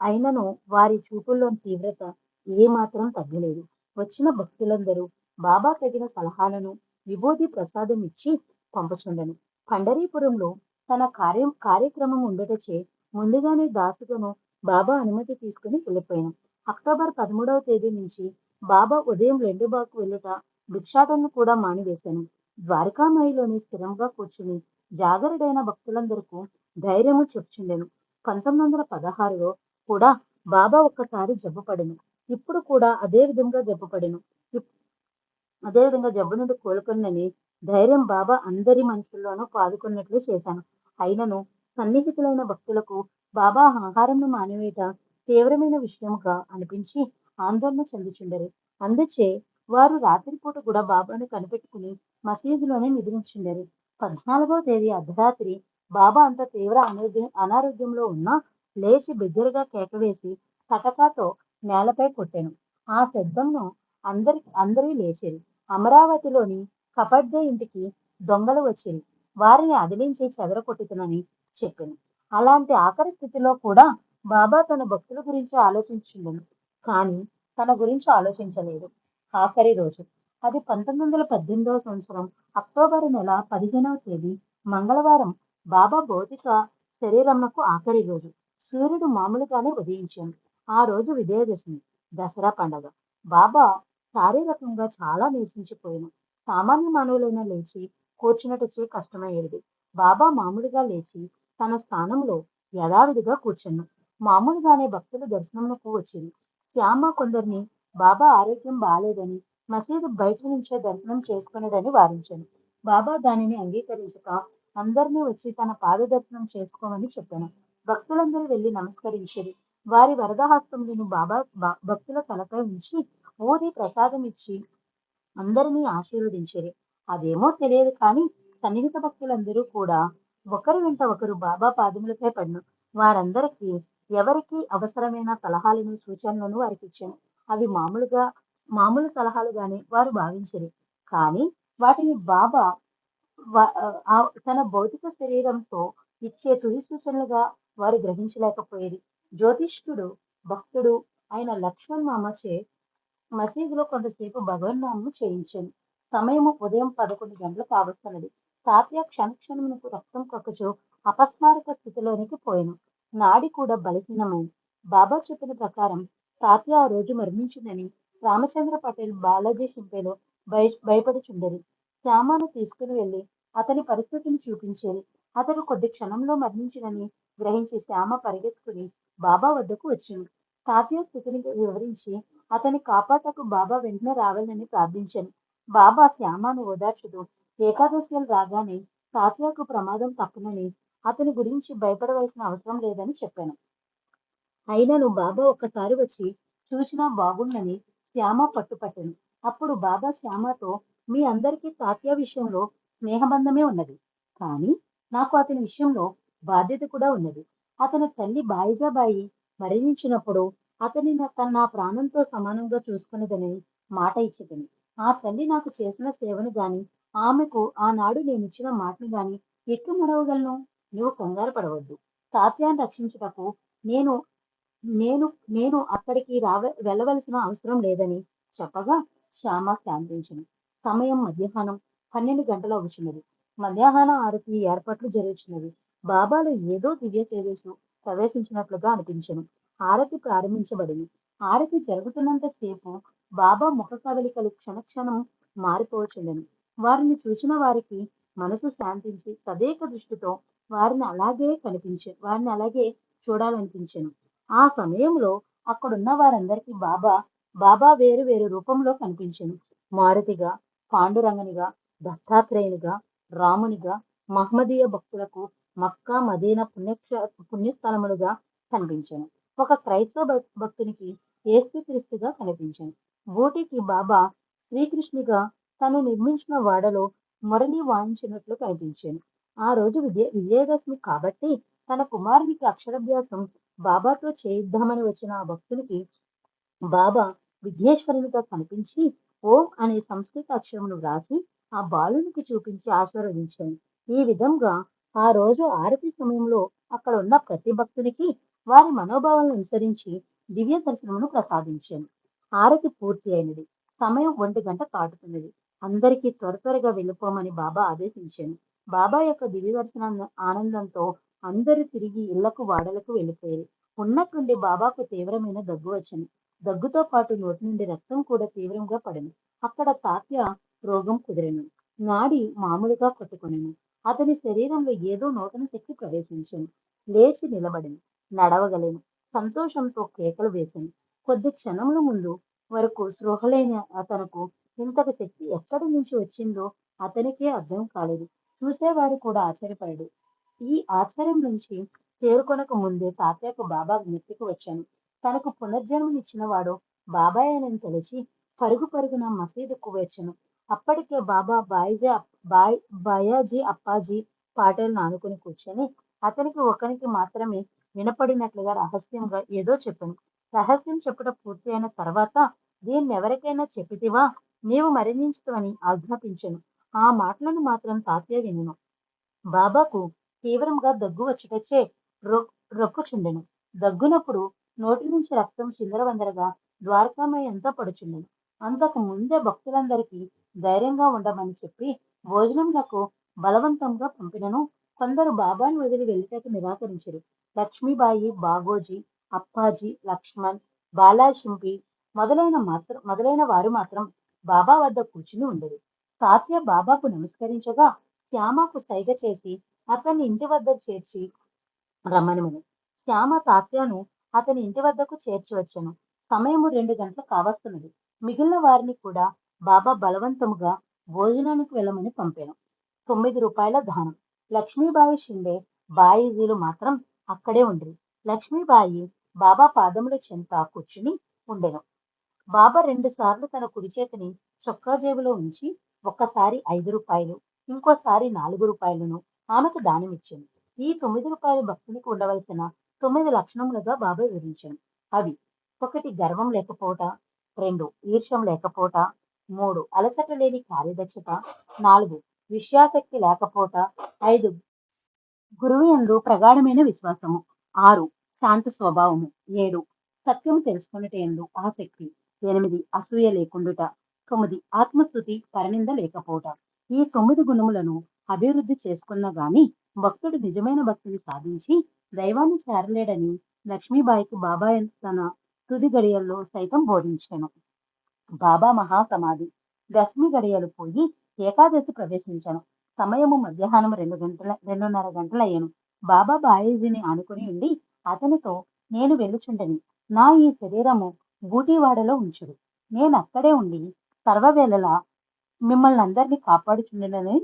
అయినను వారి చూపుల్లోని తీవ్రత ఏమాత్రం తగ్గలేదు. వచ్చిన భక్తులందరూ బాబా తగిన సలహాలను విభూతి ప్రసాదం ఇచ్చి పంపుచుండెను. పండరీపురంలో తన కార్యక్రమం ఉండటచే ముందుగానే దాసులను బాబా అనుమతి తీసుకుని వెళ్ళిపోయాను. అక్టోబర్ 13వ తేదీ నుంచి బాబా ఉదయం లెండుబాకు వెళ్ళుట భిక్షాటనను కూడా మానివేశాను. ద్వారకామాయిలోని స్థిరంగా కూర్చుని జాగరుడైన భక్తులందరకు ధైర్యము చెప్పుచుండెను. 1916లో కూడా బాబా ఒక్కసారి జబ్బుపడెను. ఇప్పుడు కూడా అదే విధంగా జబ్బు నుండి కోలుకొనని ధైర్యం బాబా అందరి మనసుల్లోనూ పాదుకున్నట్లు చేశాను. అయినను సన్నిహితులైన భక్తులకు బాబా ఆహారంను మానివేయట తీవ్రమైన విషయముగా అనిపించి ఆందోళన చెందుచుండరు. అందుచే వారు రాత్రిపూట కూడా బాబాను కనిపెట్టుకుని మసీదులోనే నిద్రించుండరు. 14వ తేదీ అర్ధరాత్రి బాబా అంత తీవ్ర అనారోగ్యంలో ఉన్నా లేచి బిగ్గరగా కేకవేసి తటకాతో నేలపై కొట్టెను. ఆ శబ్దంను అందరూ లేచిరి. అమరావతిలోని కపడ్దే ఇంటికి దొంగలు వచ్చిరి. వారిని అదిలించి చెదరగొట్టుతునని చెప్పెను. అలాంటి ఆఖరి స్థితిలో కూడా బాబా తన భక్తుల గురించి ఆలోచించుండెను. కానీ తన గురించి ఆలోచించలేదు. ఆఖరి రోజు అది 1918వ సంవత్సరం అక్టోబర్ నెల 15వ తేదీ మంగళవారం బాబా భౌతిక శరీరమునకు ఆఖరి రోజు. సూర్యుడు మామూలుగానే ఉదయించాడు. ఆ రోజు విజయదశమి, దసరా పండగ. బాబా శారీరకంగా చాలా నీరసించిపోయాను. సామాన్య మానవులైనా లేచి కూర్చున్నటచే కష్టమయ్యేది. బాబా మామూలుగా లేచి తన స్థానంలో యథావిధిగా కూర్చున్నాను. మామూలుగానే భక్తులు దర్శనంకు వచ్చింది. శ్యామ కొందరిని బాబా ఆరోగ్యం బాలేదని మసీదు బయట నుంచే దర్శనం చేసుకునేదని వారించాను. బాబా దానిని అంగీకరించక అందరినీ వచ్చి తన పాద దర్శనం చేసుకోమని చెప్పాను. భక్తులందరూ వెళ్లి నమస్కరించారు. వారి వరదహస్తములను బాబా భక్తుల తలపై ఉంచి ఊది ప్రసాదం ఇచ్చి అందరినీ ఆశీర్వదించారు. అదేమో తెలియదు కానీ సన్నిహిత భక్తులందరూ కూడా ఒకరి వెంట ఒకరు బాబా పాదములపై పడిన వారందరికీ ఎవరికి అవసరమైన సలహాలను సూచనలను వారికి ఇచ్చాను. అవి మామూలు సలహాలుగానే వారు భావించరు. కానీ వాటిని బాబా తన భౌతిక శరీరంతో ఇచ్చే తుది సూచనలుగా వారు గ్రహించలేకపోయేది. జ్యోతిష్కుడు భక్తుడు అయిన లక్ష్మణ్ మామచే మసీదులో కొంతసేపు భగవన్నామం చేయించాను. సమయము ఉదయం 11 గంటలకు కావస్తున్నది. తాత్య క్షణక్షణమునకు రక్తం కక్కుచు అపస్మారక స్థితిలోనికి పోయాను. నాడి కూడా బలహీనమైంది. బాబా చెప్పిన ప్రకారం తాత్య ఆ రోజు మరణించిందని రామచంద్ర పటేల్ బాలాజీ షింపేలో భయపడుచుండెను. శ్యామను తీసుకుని వెళ్లి అతని పరిస్థితిని చూపించేది. అతడు కొద్ది క్షణంలో మరణించినని గ్రహించి శ్యామ పరిగెత్తుకుని బాబా వద్దకు వచ్చింది. తాతయ్య స్థితిని వివరించి అతని కాపాటకు బాబా వెంటనే రావాలని ప్రార్థించాను. బాబా శ్యామను ఓదార్చుతూ ఏకాదశిలు రాగానే తాతయ్యకు ప్రమాదం తప్పునని అతని గురించి భయపడవలసిన అవసరం లేదని చెప్పాను. అయినను బాబా ఒక్కసారి వచ్చి చూసినా బాగుండని శ్యామ పట్టుపట్టెను. అప్పుడు బాబా శ్యామతో మీ అందరికీ తాత్య విషయంలో స్నేహబంధమే ఉన్నది. కానీ నాకు అతని విషయంలో బాధ్యత కూడా ఉన్నది. అతని తల్లి బాయిజాబాయి మరణించినప్పుడు అతని నా ప్రాణంతో సమానంగా చూసుకున్నదని మాట ఇచ్చితిని. ఆ తల్లి నాకు చేసిన సేవను గాని ఆమెకు ఆనాడు నేనిచ్చిన మాటను గాని ఎట్లు మరవగలను? నువ్వు కంగారు పడవద్దు. తాత్యాన్ని రక్షించుటకు నేను నేను నేను అక్కడికి వెళ్ళవలసిన అవసరం లేదని చెప్పగా శ్యామ శాంతించింది. సమయం మధ్యాహ్నం 12 గంటలు అవుతున్నది. మధ్యాహ్న ఆరతి ఏర్పాట్లు జరుగుతున్నవి. బాబాలో ఏదో దివ్య తేజస్సు ప్రవేశించినట్లుగా అనిపించెను. ఆరతి ప్రారంభించబడింది. ఆరతి జరుగుతున్నంత సేపు బాబా ముఖ కవలికలు క్షణక్షణం మారిపోవచ్చుండెను. వారిని చూసిన వారికి మనసు శాంతించి తదేక దృష్టితో వారిని అలాగే చూడాలనిపించెను. ఆ సమయంలో అక్కడున్న వారందరికీ బాబా వేరు వేరు రూపంలో కనిపించెను. మారుతిగా, పాండురంగనిగా, దత్తాత్రేయునిగా, రామునిగా, మహమ్మదీయ భక్తులకు మక్కా మదీనా పుణ్యస్థలములుగా కనిపించెను. ఒక క్రైస్తవ భక్తునికి యేసుక్రీస్తుగా కనిపించెను. ఊటీకి బాబా శ్రీకృష్ణుగా తను నిర్మించిన వాడలో మురళి వాయించినట్లు కనిపించాను. ఆ రోజు విజయదశమి కాబట్టి తన కుమారునికి అక్షరాభ్యాసం బాబాతో చేయిద్దామని వచ్చిన ఆ భక్తునికి బాబా విఘ్నేశ్వరునిగా కనిపించి ఓం అనే సంస్కృత అక్షరమును వ్రాసి ఆ బాలునికి చూపించి ఆశీర్వదించాను. ఈ విధంగా ఆ రోజు ఆరతి సమయంలో అక్కడ ఉన్న ప్రతి భక్తునికి వారి మనోభావాలను అనుసరించి దివ్య దర్శనమును ప్రసాదించాను. ఆరతి పూర్తి అయినది. సమయం 1 గంట దాటుతున్నది. అందరికీ త్వరగా వెళ్ళిపోమని బాబా ఆదేశించాను. బాబా యొక్క దివ్య దర్శన ఆనందంతో అందరూ తిరిగి ఇళ్లకు వాడలకు వెళ్ళిపోయారు. ఉన్నట్టుండి బాబాకు తీవ్రమైన దగ్గు వచ్చింది. దగ్గుతో పాటు నోటి నుండి రక్తం కూడా తీవ్రంగా పడింది. అక్కడ తాత్య రోగం కుదిరెను. నాడి మామూలుగా కొట్టుకొనెను. అతని శరీరంలో ఏదో నూతన శక్తి ప్రవేశించింది. లేచి నిలబడింది. నడవగలేను. సంతోషంతో కేకలు వేసింది. కొద్ది క్షణముల ముందు వరకు స్పృహలేని అతనుకు ఇంతటి శక్తి ఎక్కడి నుంచి వచ్చిందో అతనికే అర్థం కాలేదు. చూసేవారు కూడా ఆశ్చర్యపడాడు. ఈ ఆశ్చర్యం నుంచి చేరుకొనక ముందే తాతయ్యకు బాబా జ్ఞప్తికి వచ్చాను. తనకు పునర్జన్మనిచ్చిన వాడు బాబాయేనని తెలిసి పరుగు పరుగున మసీదుకు వచ్చాను. అప్పటికే బాబా బాయాజీ అప్పాజీ పాటలను ఆనుకుని కూర్చొని అతనికి ఒకనికి మాత్రమే వినపడినట్లుగా రహస్యంగా ఏదో చెప్పాను. రహస్యం చెప్పడం పూర్తి అయిన తర్వాత దీన్నెవరికైనా చెప్పితివా నీవు మరణించుతావని ఆజ్ఞాపించాను. ఆ మాటలను మాత్రం తాతయ్య వినెను. బాబాకు తీవ్రంగా దగ్గు వచ్చుటచే రొప్పుచుండెను. దగ్గునప్పుడు నోటి నుంచి రక్తం చిందరవందరగా ద్వారకామయ్య అంతా పడుచుండెను. అంతకు ముందే భక్తులందరికీ ధైర్యంగా ఉండమని చెప్పి భోజనములకు బలవంతంగా పంపినను కొందరు బాబాను వదిలి వెళ్ళటకు నిరాకరించారు. లక్ష్మీబాయి, బాగోజీ, అప్పాజీ, లక్ష్మణ్, బాలాషింపి మొదలైన వారు మాత్రం బాబా వద్ద కూర్చుని ఉండరు. తాత్య బాబాకు నమస్కరించగా శ్యామకు సైగ చేసి అతన్ని ఇంటి వద్దకు చేర్చి రమ్మనెను. శ్యామ తాత్యను అతని ఇంటి వద్దకు చేర్చి వచ్చెను. సమయము 2 గంటలు కావస్తున్నది. మిగిలిన వారిని కూడా బాబా బలవంతముగా భోజనానికి వెళ్ళమని పంపాను. 9 రూపాయల దానం. లక్ష్మీబాయి షిండే, బాయిజీలు మాత్రం అక్కడే ఉండ్రి. లక్ష్మీబాయి బాబా పాదముల చెంత కూర్చుని ఉండెను. బాబా 2 సార్లు తన కుడి చేతిని చొక్కా జేబులో ఉంచి ఒక్కసారి 5 రూపాయలు, ఇంకోసారి 4 రూపాయలను ఆమెకు దానమిచ్చాను. ఈ 9 రూపాయలు భక్తునికి ఉండవలసిన 9 లక్షణములుగా బాబా వివరించాను. అవి: 1 గర్వం లేకపోవట, 2 ఈర్ష్యం లేకపోవట, 3 అలసట లేని కార్యదక్షత, 4 విషయాసక్తి లేకపోవట, 5 గురువు యందు ప్రగాఢమైన విశ్వాసము, 6 శాంత స్వభావము, 7 సత్యము తెలుసుకొనుట యందు ఆసక్తి, 8 అసూయ లేకుండుట, 9 ఆత్మస్థుతి పరనింద లేకపోవట. ఈ 9 గుణములను అభివృద్ధి చేసుకున్న గాని భక్తుడు నిజమైన భక్తిని సాధించి దైవాన్ని చేరలేడని లక్ష్మీబాయికి బాబా తన తుది గడియల్లో సైతం బోధించాను. బాబా మహాసమాధి. దశమి గడియలు పోయి ఏకాదశి ప్రవేశించను. సమయము మధ్యాహ్నం 2:30 గంటలయ్యెను. బాబా బాయేజీని ఆనుకుని ఉండి అతనితో, నేను వెళ్ళుచుండెని. నా ఈ శరీరము బూటీవాడలో ఉంచుడు. నేనక్కడే ఉండి సర్వవేళలా మిమ్మల్నందరినీ కాపాడుచుండునని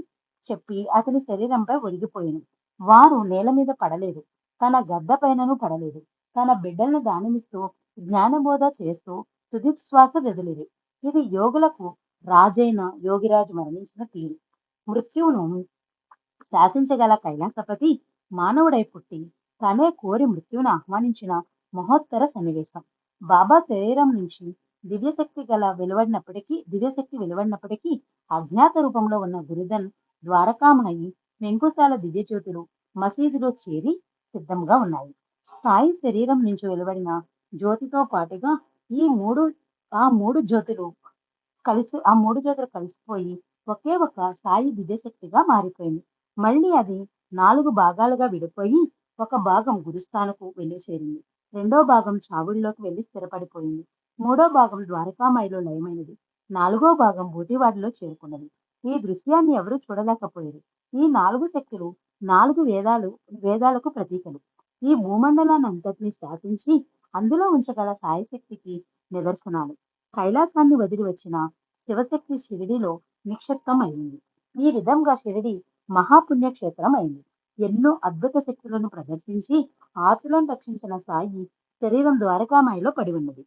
చెప్పి అతని శరీరంపై ఒరిగిపోయెను. వారు నేల మీద పడలేదు. తన గద్ద పైనను పడలేదు. తన బిడ్డలను దానమిస్తూ జ్ఞానబోధ చేస్తూ తుది శ్వాస వదిలిరి. ఇది యోగులకు రాజైన యోగిరాజు మరణించిన తీరు. మృత్యువును శాసించగల కైలాసపతి మానవుడై పుట్టి తనే కోరి మృత్యువును ఆహ్వానించిన మహోత్తర సన్నివేశం. బాబా శరీరం నుంచి దివ్యశక్తి వెలువడినప్పటికీ అజ్ఞాత రూపంలో ఉన్న గురుదన్, ద్వారకామాయి, వెంకుశాల దివ్యజ్యోతులు మసీదులో చేరి సిద్ధంగా ఉన్నాయి. సాయి శరీరం నుంచి వెలువడిన జ్యోతితో పాటుగా ఈ మూడు ఆ మూడు జ్యోతులు కలిసిపోయి ఒకే ఒక సాయి దివ్యశక్తిగా మారిపోయింది. మళ్ళీ అది 4 భాగాలుగా విడిపోయి ఒక భాగం గురుస్థానకు వెళ్లి చేరింది. రెండో భాగం చావుల్లోకి వెళ్లి స్థిరపడిపోయింది. మూడో భాగం ద్వారకామాయిలో లయమైనది. నాలుగో భాగం బూటివాడలో చేరుకున్నది. ఈ దృశ్యాన్ని ఎవరూ చూడలేకపోయారు. ఈ 4 శక్తులు 4 వేదాలకు ప్రతీకలు. ఈ భూమండలాన్ని అంతటినీ శాసించి అందులో ఉంచగల సాయి శక్తికి నిదర్శనాలు. కైలాసాన్ని వదిలి వచ్చిన శివశక్తి షిరిడిలో నిక్షిప్తం అయింది. ఈ విధంగా షిరిడి మహాపుణ్యక్షేత్రం అయింది. ఎన్నో అద్భుత శక్తులను ప్రదర్శించి ఆతులను రక్షించిన సాయి శరీరం ద్వారకామాయిలో పడి ఉన్నది.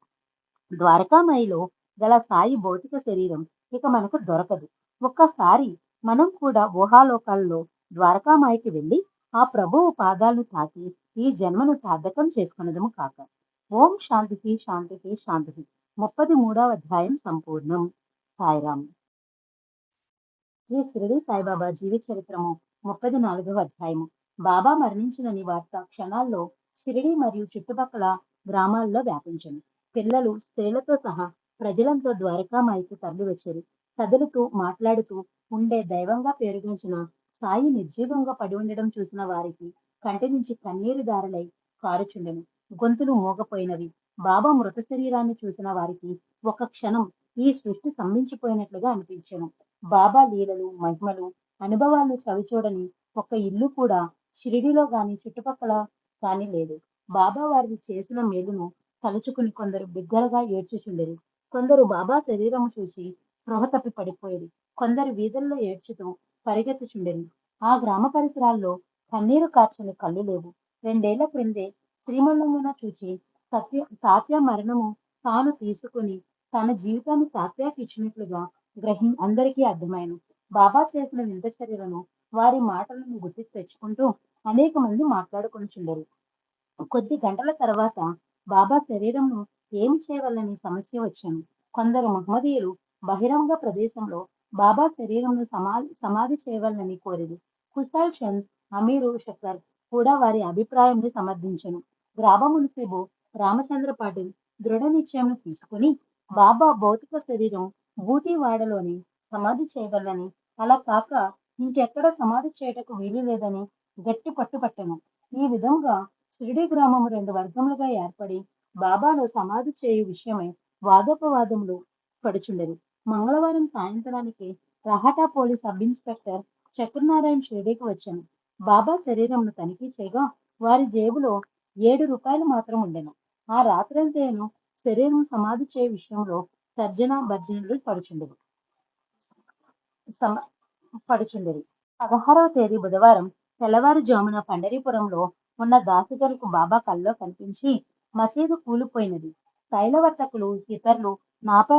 ద్వారకామాయిలో గల సాయి భౌతిక శరీరం ఇక మనకు దొరకదు. ఒక్కసారి మనం కూడా ఊహాలోకాల్లో ద్వారకామాయికి వెళ్ళి ఆ ప్రభువు పాదాలను తాకి ఈ జన్మను సార్థకం చేసుకున్నదము కాక. ఓం శాంతికి శాంతికి శాంతికి. 33వ అధ్యాయం సంపూర్ణం. సాయిరాం. శ్రీ షిరిడి సాయిబాబా జీవిత చరిత్రము 34వ అధ్యాయము. బాబా మరణించినని వార్త క్షణాల్లో షిరిడి మరియు చుట్టుపక్కల గ్రామాల్లో వ్యాపించను. పిల్లలు, స్త్రీలతో సహా ప్రజలంతో ద్వారకామాయికి తరలి వచ్చారు. కదులుతూ మాట్లాడుతూ ఉండే దైవంగా పేరుగాంచిన సాయి నిర్జీవంగా పడి ఉండడం చూసిన వారికి కంటి నుంచి కన్నీరు దారలై కారుచుండెను. గొంతులు మూగపోయినవి. బాబా మృత శరీరాన్ని చూసిన వారికి ఒక క్షణం ఈ సృష్టి స్తంభించిపోయినట్లుగా అనిపించెను. బాబా లీలలు, మహిమలు, అనుభవాలు చవిచూడని ఒక ఇల్లు కూడా షిరిడిలో గాని చుట్టుపక్కల కాని లేదు. బాబా వారికి చేసిన మేలును తలుచుకుని కొందరు బిగ్గరగా ఏడ్చుచుండెరు. కొందరు బాబా శరీరం చూసి స్పృహ తప్పి పడిపోయేది. కొందరు వీధుల్లో ఏడ్చుతూ పరిగెత్తుచుండెరు. ఆ గ్రామ పరిసరాల్లో కన్నీరు కార్చని కళ్ళు లేవు. 2 ఏళ్ల క్రిందే శ్రీమంతంగా చూచి తాత్య మరణము తాను తీసుకుని తన జీవితాన్ని తాత్యాకి ఇచ్చినట్లుగా అందరికీ అర్థమైన బాబా చేసిన వింత చర్యలను, వారి మాటలను గుర్తుకు తెచ్చుకుంటూ అనేక మంది మాట్లాడుకొనిచుండరు. కొద్ది గంటల తర్వాత బాబా శరీరంను ఏమి చేయవలని సమస్య వచ్చాను. కొందరు మహమ్మదీయులు బహిరంగ ప్రదేశంలో బాబా శరీరంను సమాధి చేయవలని కోరిది. కుశాల్ చంద్, అమీరు షక్కర్ కూడా వారి అభిప్రాయంని సమర్థించను. గ్రామ మున్సిబు రామచంద్ర పాటిల్ దృఢ నిశ్చయం తీసుకుని బాబా భౌతిక శరీరం బూటివాడలోని సమాధి చేయవలని, అలా కాక ఇంకెక్కడ సమాధి చేయటకు వీలు లేదని గట్టి పట్టుపట్టెను. ఈ విధంగా షిరిడి గ్రామం 2 వర్గములుగా ఏర్పడి బాబాను సమాధి చేయు విషయమై వాదోపవాదములు పడుచుండెను. మంగళవారం సాయంత్రానికి రహాటా పోలీస్ సబ్ ఇన్స్పెక్టర్ చక్రనారాయణ షిరిడీకి వచ్చాను. బాబా శరీరంను తనిఖీ చేయగా వారి జేబులో ₹7 మాత్రం ఉండెను. ఆ రాత్రంతేను శరీరం సమాధి చేయు విషయంలో తర్జన భర్జనలు పడుచుండెను. 16వ తేదీ బుధవారం తెల్లవారుజామున పండరీపురంలో ఉన్న దాసిగలకు బాబా కల్లో కనిపించి, మసీదు కూలిపోయినది. తైలవర్తకులు, ఇతరులు నాపై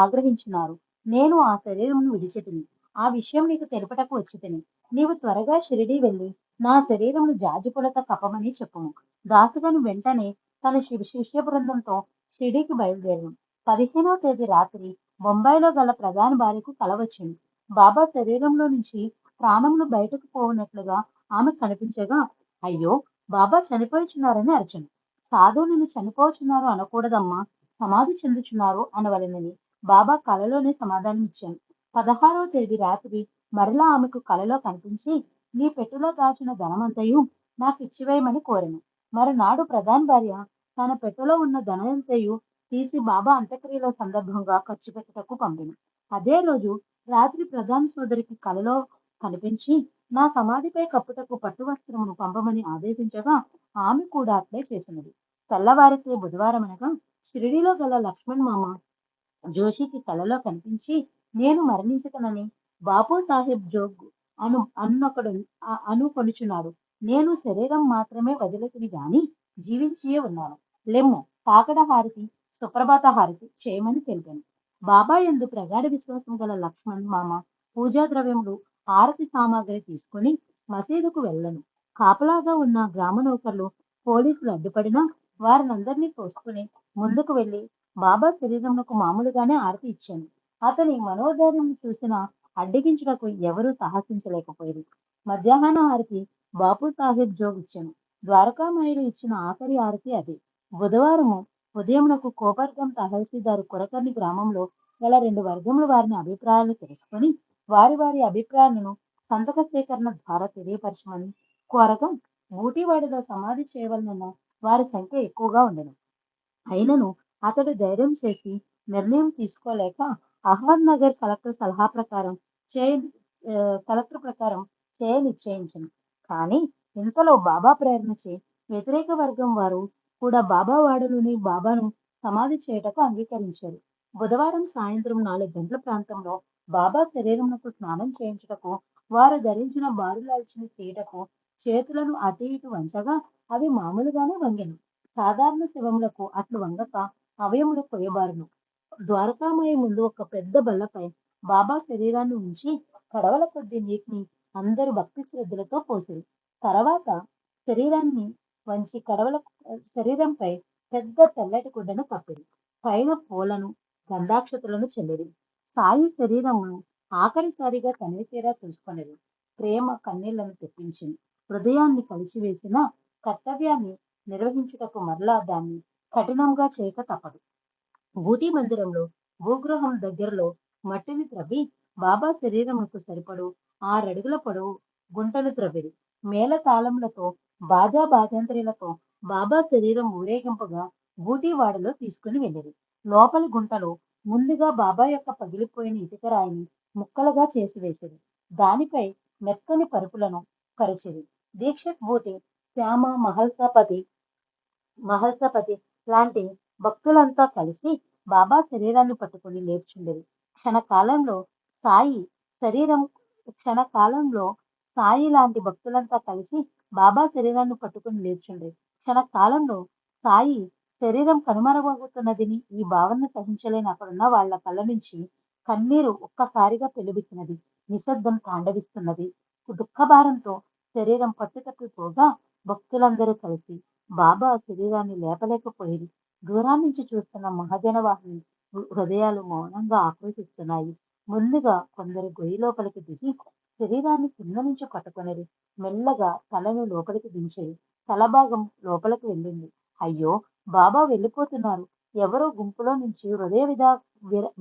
ఆగ్రహించున్నారు. నేను ఆ శరీరమును విడిచితిని. ఆ విషయం నీకు తెలుపటకు వచ్చితిని. నీవు త్వరగా షిరిడీ వెళ్ళి నా శరీరమును జాజిపూలతో కప్పమని చెప్పుము. దాసుగను వెంటనే తన శిష్య బృందంతో షిరిడీకి బయలుదేరాను. 15వ తేదీ రాత్రి బొంబాయిలో గల ప్రధాన భార్యకు కల వచ్చింది. బాబా శరీరంలో నుంచి ప్రాణములు బయటకు పోవునట్లుగా ఆమె కనిపించగా, అయ్యో, బాబా చనిపోయిచున్నారని అరచను. సాధువులను చనిపోచున్నారు అనకూడదమ్మా, సమాధి చెందుచున్నారు అనవలెనని బాబా కలలోనే సమాధానం ఇచ్చాను. 16వ తేదీ రాత్రి మరలా ఆమెకు కలలో కనిపించి, నీ పెట్టెలో దాచిన ధనమంతయు నాకు ఇచ్చివేయమని కోరెను. మరునాడు ప్రధాన భార్య తన పెట్టెలో ఉన్న ధనమంతయు తీసి బాబా అంత్యక్రియల సందర్భంగా ఖర్చు పెట్టుటకు పంపెను. అదే రోజు రాత్రి ప్రధాన సోదరికి కలలో కనిపించి నా సమాధిపై కప్పుటకు పట్టు వస్త్రమును పంపమని ఆదేశించగా ఆమె కూడా అట్లే చేసినది. తెల్లవారితే బుధవారం అనగా షిరిడీలో గల లక్ష్మణ్ మామ జోషికి కలలో కనిపించి నేను మరణించుతనని బాపు సాహెబ్ జోగ్ అన్నొకడు అనుకొనుచున్నాడు. నేను శరీరం మాత్రమే వదిలితిని గాని జీవించియే ఉన్నాను. లెమ్ము కాకడ హారతి సుప్రభాత హారతి చేయమని తెలిపాను. బాబా యందు ప్రగాఢ విశ్వాసం గల లక్ష్మణ్ మామ పూజా ద్రవ్యములు హారతి సామాగ్రి తీసుకుని మసీదుకు వెళ్ళను. కాపలాగా ఉన్న గ్రామ నౌకర్లు పోలీసులు అడ్డుపడినా వారినందరినీ తోసుకుని ముందుకు వెళ్లి బాబా శరీరమునకు మామూలుగానే ఆరతి ఇచ్చాను. అతని మనోధైర్యం చూసిన అడ్డగించుటకు ఎవరూ సాహసించలేకపోయారు. మధ్యాహ్న హారతి బాపు సాహెబ్ జోగ్ ఇచ్చాను. ద్వారకామాయుడు ఇచ్చిన ఆఖరి హారతి అదే. బుధవారము ఉదయమునకు కోపర్గం తహసీల్దారు కురకర్ణి గ్రామంలో గల 2 వర్గముల వారిని అభిప్రాయాలు తెలుసుకొని వారి వారి అభిప్రాయాలను సంతక సేకరణ ద్వారా తెలియపరచమని కోరగా ఊటీవాడిలో సమాధి చేయవలనన్న వారి సంఖ్య ఎక్కువగా ఉండను. అయినను అతడు ధైర్యం చేసి నిర్ణయం తీసుకోలేక అహ్మద్ నగర్ చేయ కలెక్టర్ ప్రకారం చేయ నిశ్చయించను. కానీ ఇంతలో బాబా ప్రేరణచే వ్యతిరేక వర్గం వారు కూడా బాబా వాడలోని బాబాను సమాధి చేయటకు అంగీకరించారు. బుధవారం సాయంత్రం 4 గంటల ప్రాంతంలో బాబా శరీరమునకు స్నానం చేయించుటకు వారు ధరించిన బారులాల్చిన తీటకు చేతులను అటు ఇటు వంచగా అవి మామూలుగానే వంగెను. సాధారణ శివములకు అట్లు వంగక అవయములు కొయ్యబారును. ద్వారకామయ్య ముందు ఒక పెద్ద బల్లపై బాబా శరీరాన్ని ఉంచి కడవల కొద్ది నీటిని అందరూ భక్తి శ్రద్ధలతో పోసిరి. తర్వాత శరీరాన్ని వంచి శరీరంపై పెద్ద తెల్లటి గుడ్డను కప్పిరి. పైన పూలను గంధాక్షతలను చెల్లిరి. సాయి శరీరమును ఆఖరిసారిగా తనివి తీరా చూసుకొనిరి. ప్రేమ కన్నీళ్లను తెప్పించింది. హృదయాన్ని కలిచివేసిన కర్తవ్యాన్ని నిర్వహించుటకు మరలా దాన్ని కఠినంగా చేయక తప్పదు. ఊటీ మందిరంలో భూగృహం దగ్గరలో మట్టిని త్రవ్వి బాబా శరీరముకు సరిపడు 6 అడుగుల పొడవు గుంటను త్రవ్విరి. మేళ తాళములతో బాజా బాజంత్రీలతో బాబా శరీరం ఊరేగింపుగా ఊటీవాడలో తీసుకుని వెళ్ళిరి. లోపలి గుంటలో ముందుగా బాబా యొక్క పగిలిపోయిన ఇటుక రాయిని ముక్కలుగా చేసి వేసిరి. దానిపై మెత్తని పరుపులను పరిచిరి. దీక్షిత్ బూటి శ్యామ మహల్సపతి లాంటి భక్తులంతా కలిసి బాబా శరీరాన్ని పట్టుకుని లేర్చుండేది. క్షణకాలంలో సాయి శరీరం క్షణకాలంలో సాయి లాంటి భక్తులంతా కలిసి బాబా శరీరాన్ని పట్టుకుని లేర్చుండేది. క్షణకాలంలో సాయి శరీరం కనుమరుగవుతున్నదిని ఈ భావన సహించలేని అక్కడున్న వాళ్ళ కళ్ళ నుంచి కన్నీరు ఒక్కసారిగా పెలుబికినది. నిశ్శబ్దం తాండవిస్తున్నది. దుఃఖభారంతో శరీరం పట్టుతప్పిపోగా భక్తులందరూ కలిసి బాబా శరీరాన్ని లేపలేకపోయేది. దూరం నుంచి చూస్తున్న మహాజనవాహిని హృదయాలు మౌనంగా ఆక్రోశిస్తున్నాయి. ముందుగా కొందరు గొయ్యి లోపలికి దిగి శరీరాన్ని కింద నుంచి పట్టుకొనిరి. మెల్లగా తలను లోపలికి దించేది. తలభాగం లోపలికి వెళ్ళింది. అయ్యో, బాబా వెళ్ళిపోతున్నారు. ఎవరో గుంపులో నుంచి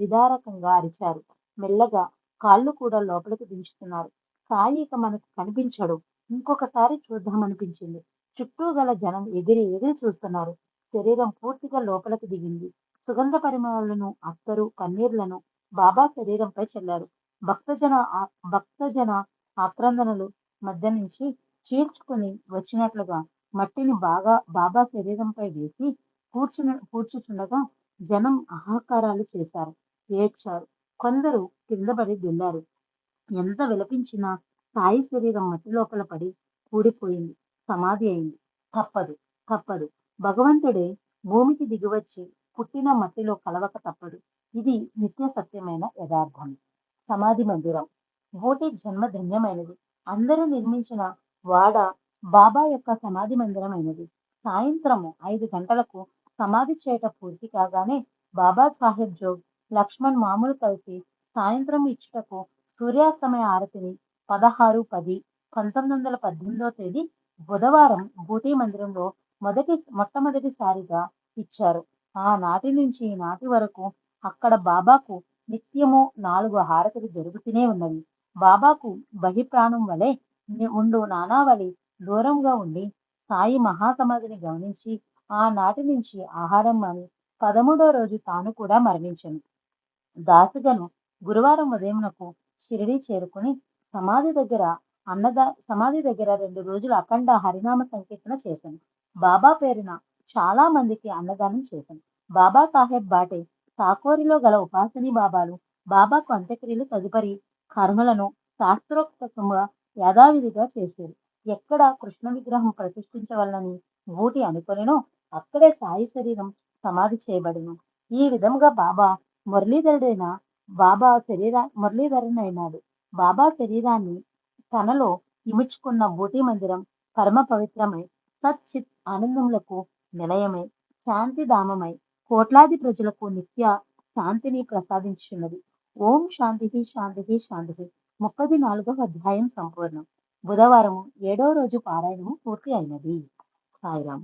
విదారకంగా అరిచారు. మెల్లగా కాళ్ళు కూడా లోపలికి దించుతున్నారు. సాయి ఇక మనకు కనిపించడు. ఇంకొకసారి చూద్దామనిపించింది. చుట్టూ గల జనం ఎగిరి ఎగిరి చూస్తున్నారు. శరీరం పూర్తిగా లోపలికి దిగింది. సుగంధ పరిమళాలను, అత్తరు, పన్నీర్లను బాబా శరీరంపై చల్లారు. భక్తజన ఆక్రందనలు మధ్య నుంచి చీల్చుకుని వచ్చినట్లుగా మట్టిని బాబా శరీరంపై వేసి పూడ్చుచుండగా జనం ఆహాకారాలు చేశారు, ఏడ్చారు. కొందరు కిందపడి దిల్లారు. ఎంత విలపించినా సాయి శరీరం మట్టి లోపల పడి కూడిపోయింది, సమాధి అయింది. తప్పదు, తప్పదు. భగవంతుడే భూమికి దిగివచ్చి పుట్టిన మట్టిలో కలవక తప్పదు. ఇది నిత్య సత్యమైన యథార్థం. సమాధి మందిరం. ఊటీ జన్మ ధన్యమైనది. అందరూ నిర్మించిన వాడ బాబా యొక్క సమాధి మందిరం అయినది. సాయంత్రము 5 గంటలకు సమాధి చేయట పూర్తి కాగానే బాబా సాహెబ్ జోగ్, లక్ష్మణ్ మామూలు కలిసి సాయంత్రం ఇచ్చుటకు సూర్యాస్తమయ ఆరతిని 16-10-1918 బుధవారం బూటీ మందిరంలో మొట్టమొదటిసారిగా ఇచ్చారు. ఆనాటి నుంచి ఈనాటి వరకు అక్కడ బాబాకు నిత్యము 4 హారతులు జరుగుతూనే ఉన్నవి. బాబాకు బహిప్రాణం వలె ఉండు నానావళి దూరంగా ఉండి సాయి మహాసమాధిని గమనించి ఆనాటి నుంచి ఆహారం మాని 13వ రోజు తాను కూడా మరణించెను. దాసుగను గురువారం ఉదయమునకు షిరిడీ చేరుకుని సమాధి దగ్గర 2 రోజులు అఖండ హరినామ సంకీర్తన చేశాను. బాబా పేరున చాలా మందికి అన్నదానం చేశాను. బాబా సాహెబ్ బాటే సాకోరిలో గల ఉపాసనీ బాబాలు బాబాకు అంత్యక్రియలు తదుపరి కర్మలను శాస్త్రోక్తంగా యథావిధిగా చేశారు. ఎక్కడ కృష్ణ విగ్రహం ప్రతిష్ఠించవలనని ఊటి అనుకొనెనో అక్కడే సాయి శరీరం సమాధి చేయబడెను. ఈ విధముగా మురళీధరుడైన మురళీధరునైనాడు. బాబా శరీరాన్ని తనలో ఇముడ్చుకున్న బూటీ మందిరం పరమ పవిత్రమై సచ్చిత్ ఆనందములకు నిలయమై శాంతిధామమై కోట్లాది ప్రజలకు నిత్య శాంతిని ప్రసాదించుచున్నది. ఓం శాంతి శాంతి శాంతి. 34వ అధ్యాయం సంపూర్ణం. బుధవారము 7వ రోజు పారాయణము పూర్తి అయినది. సాయిరాం.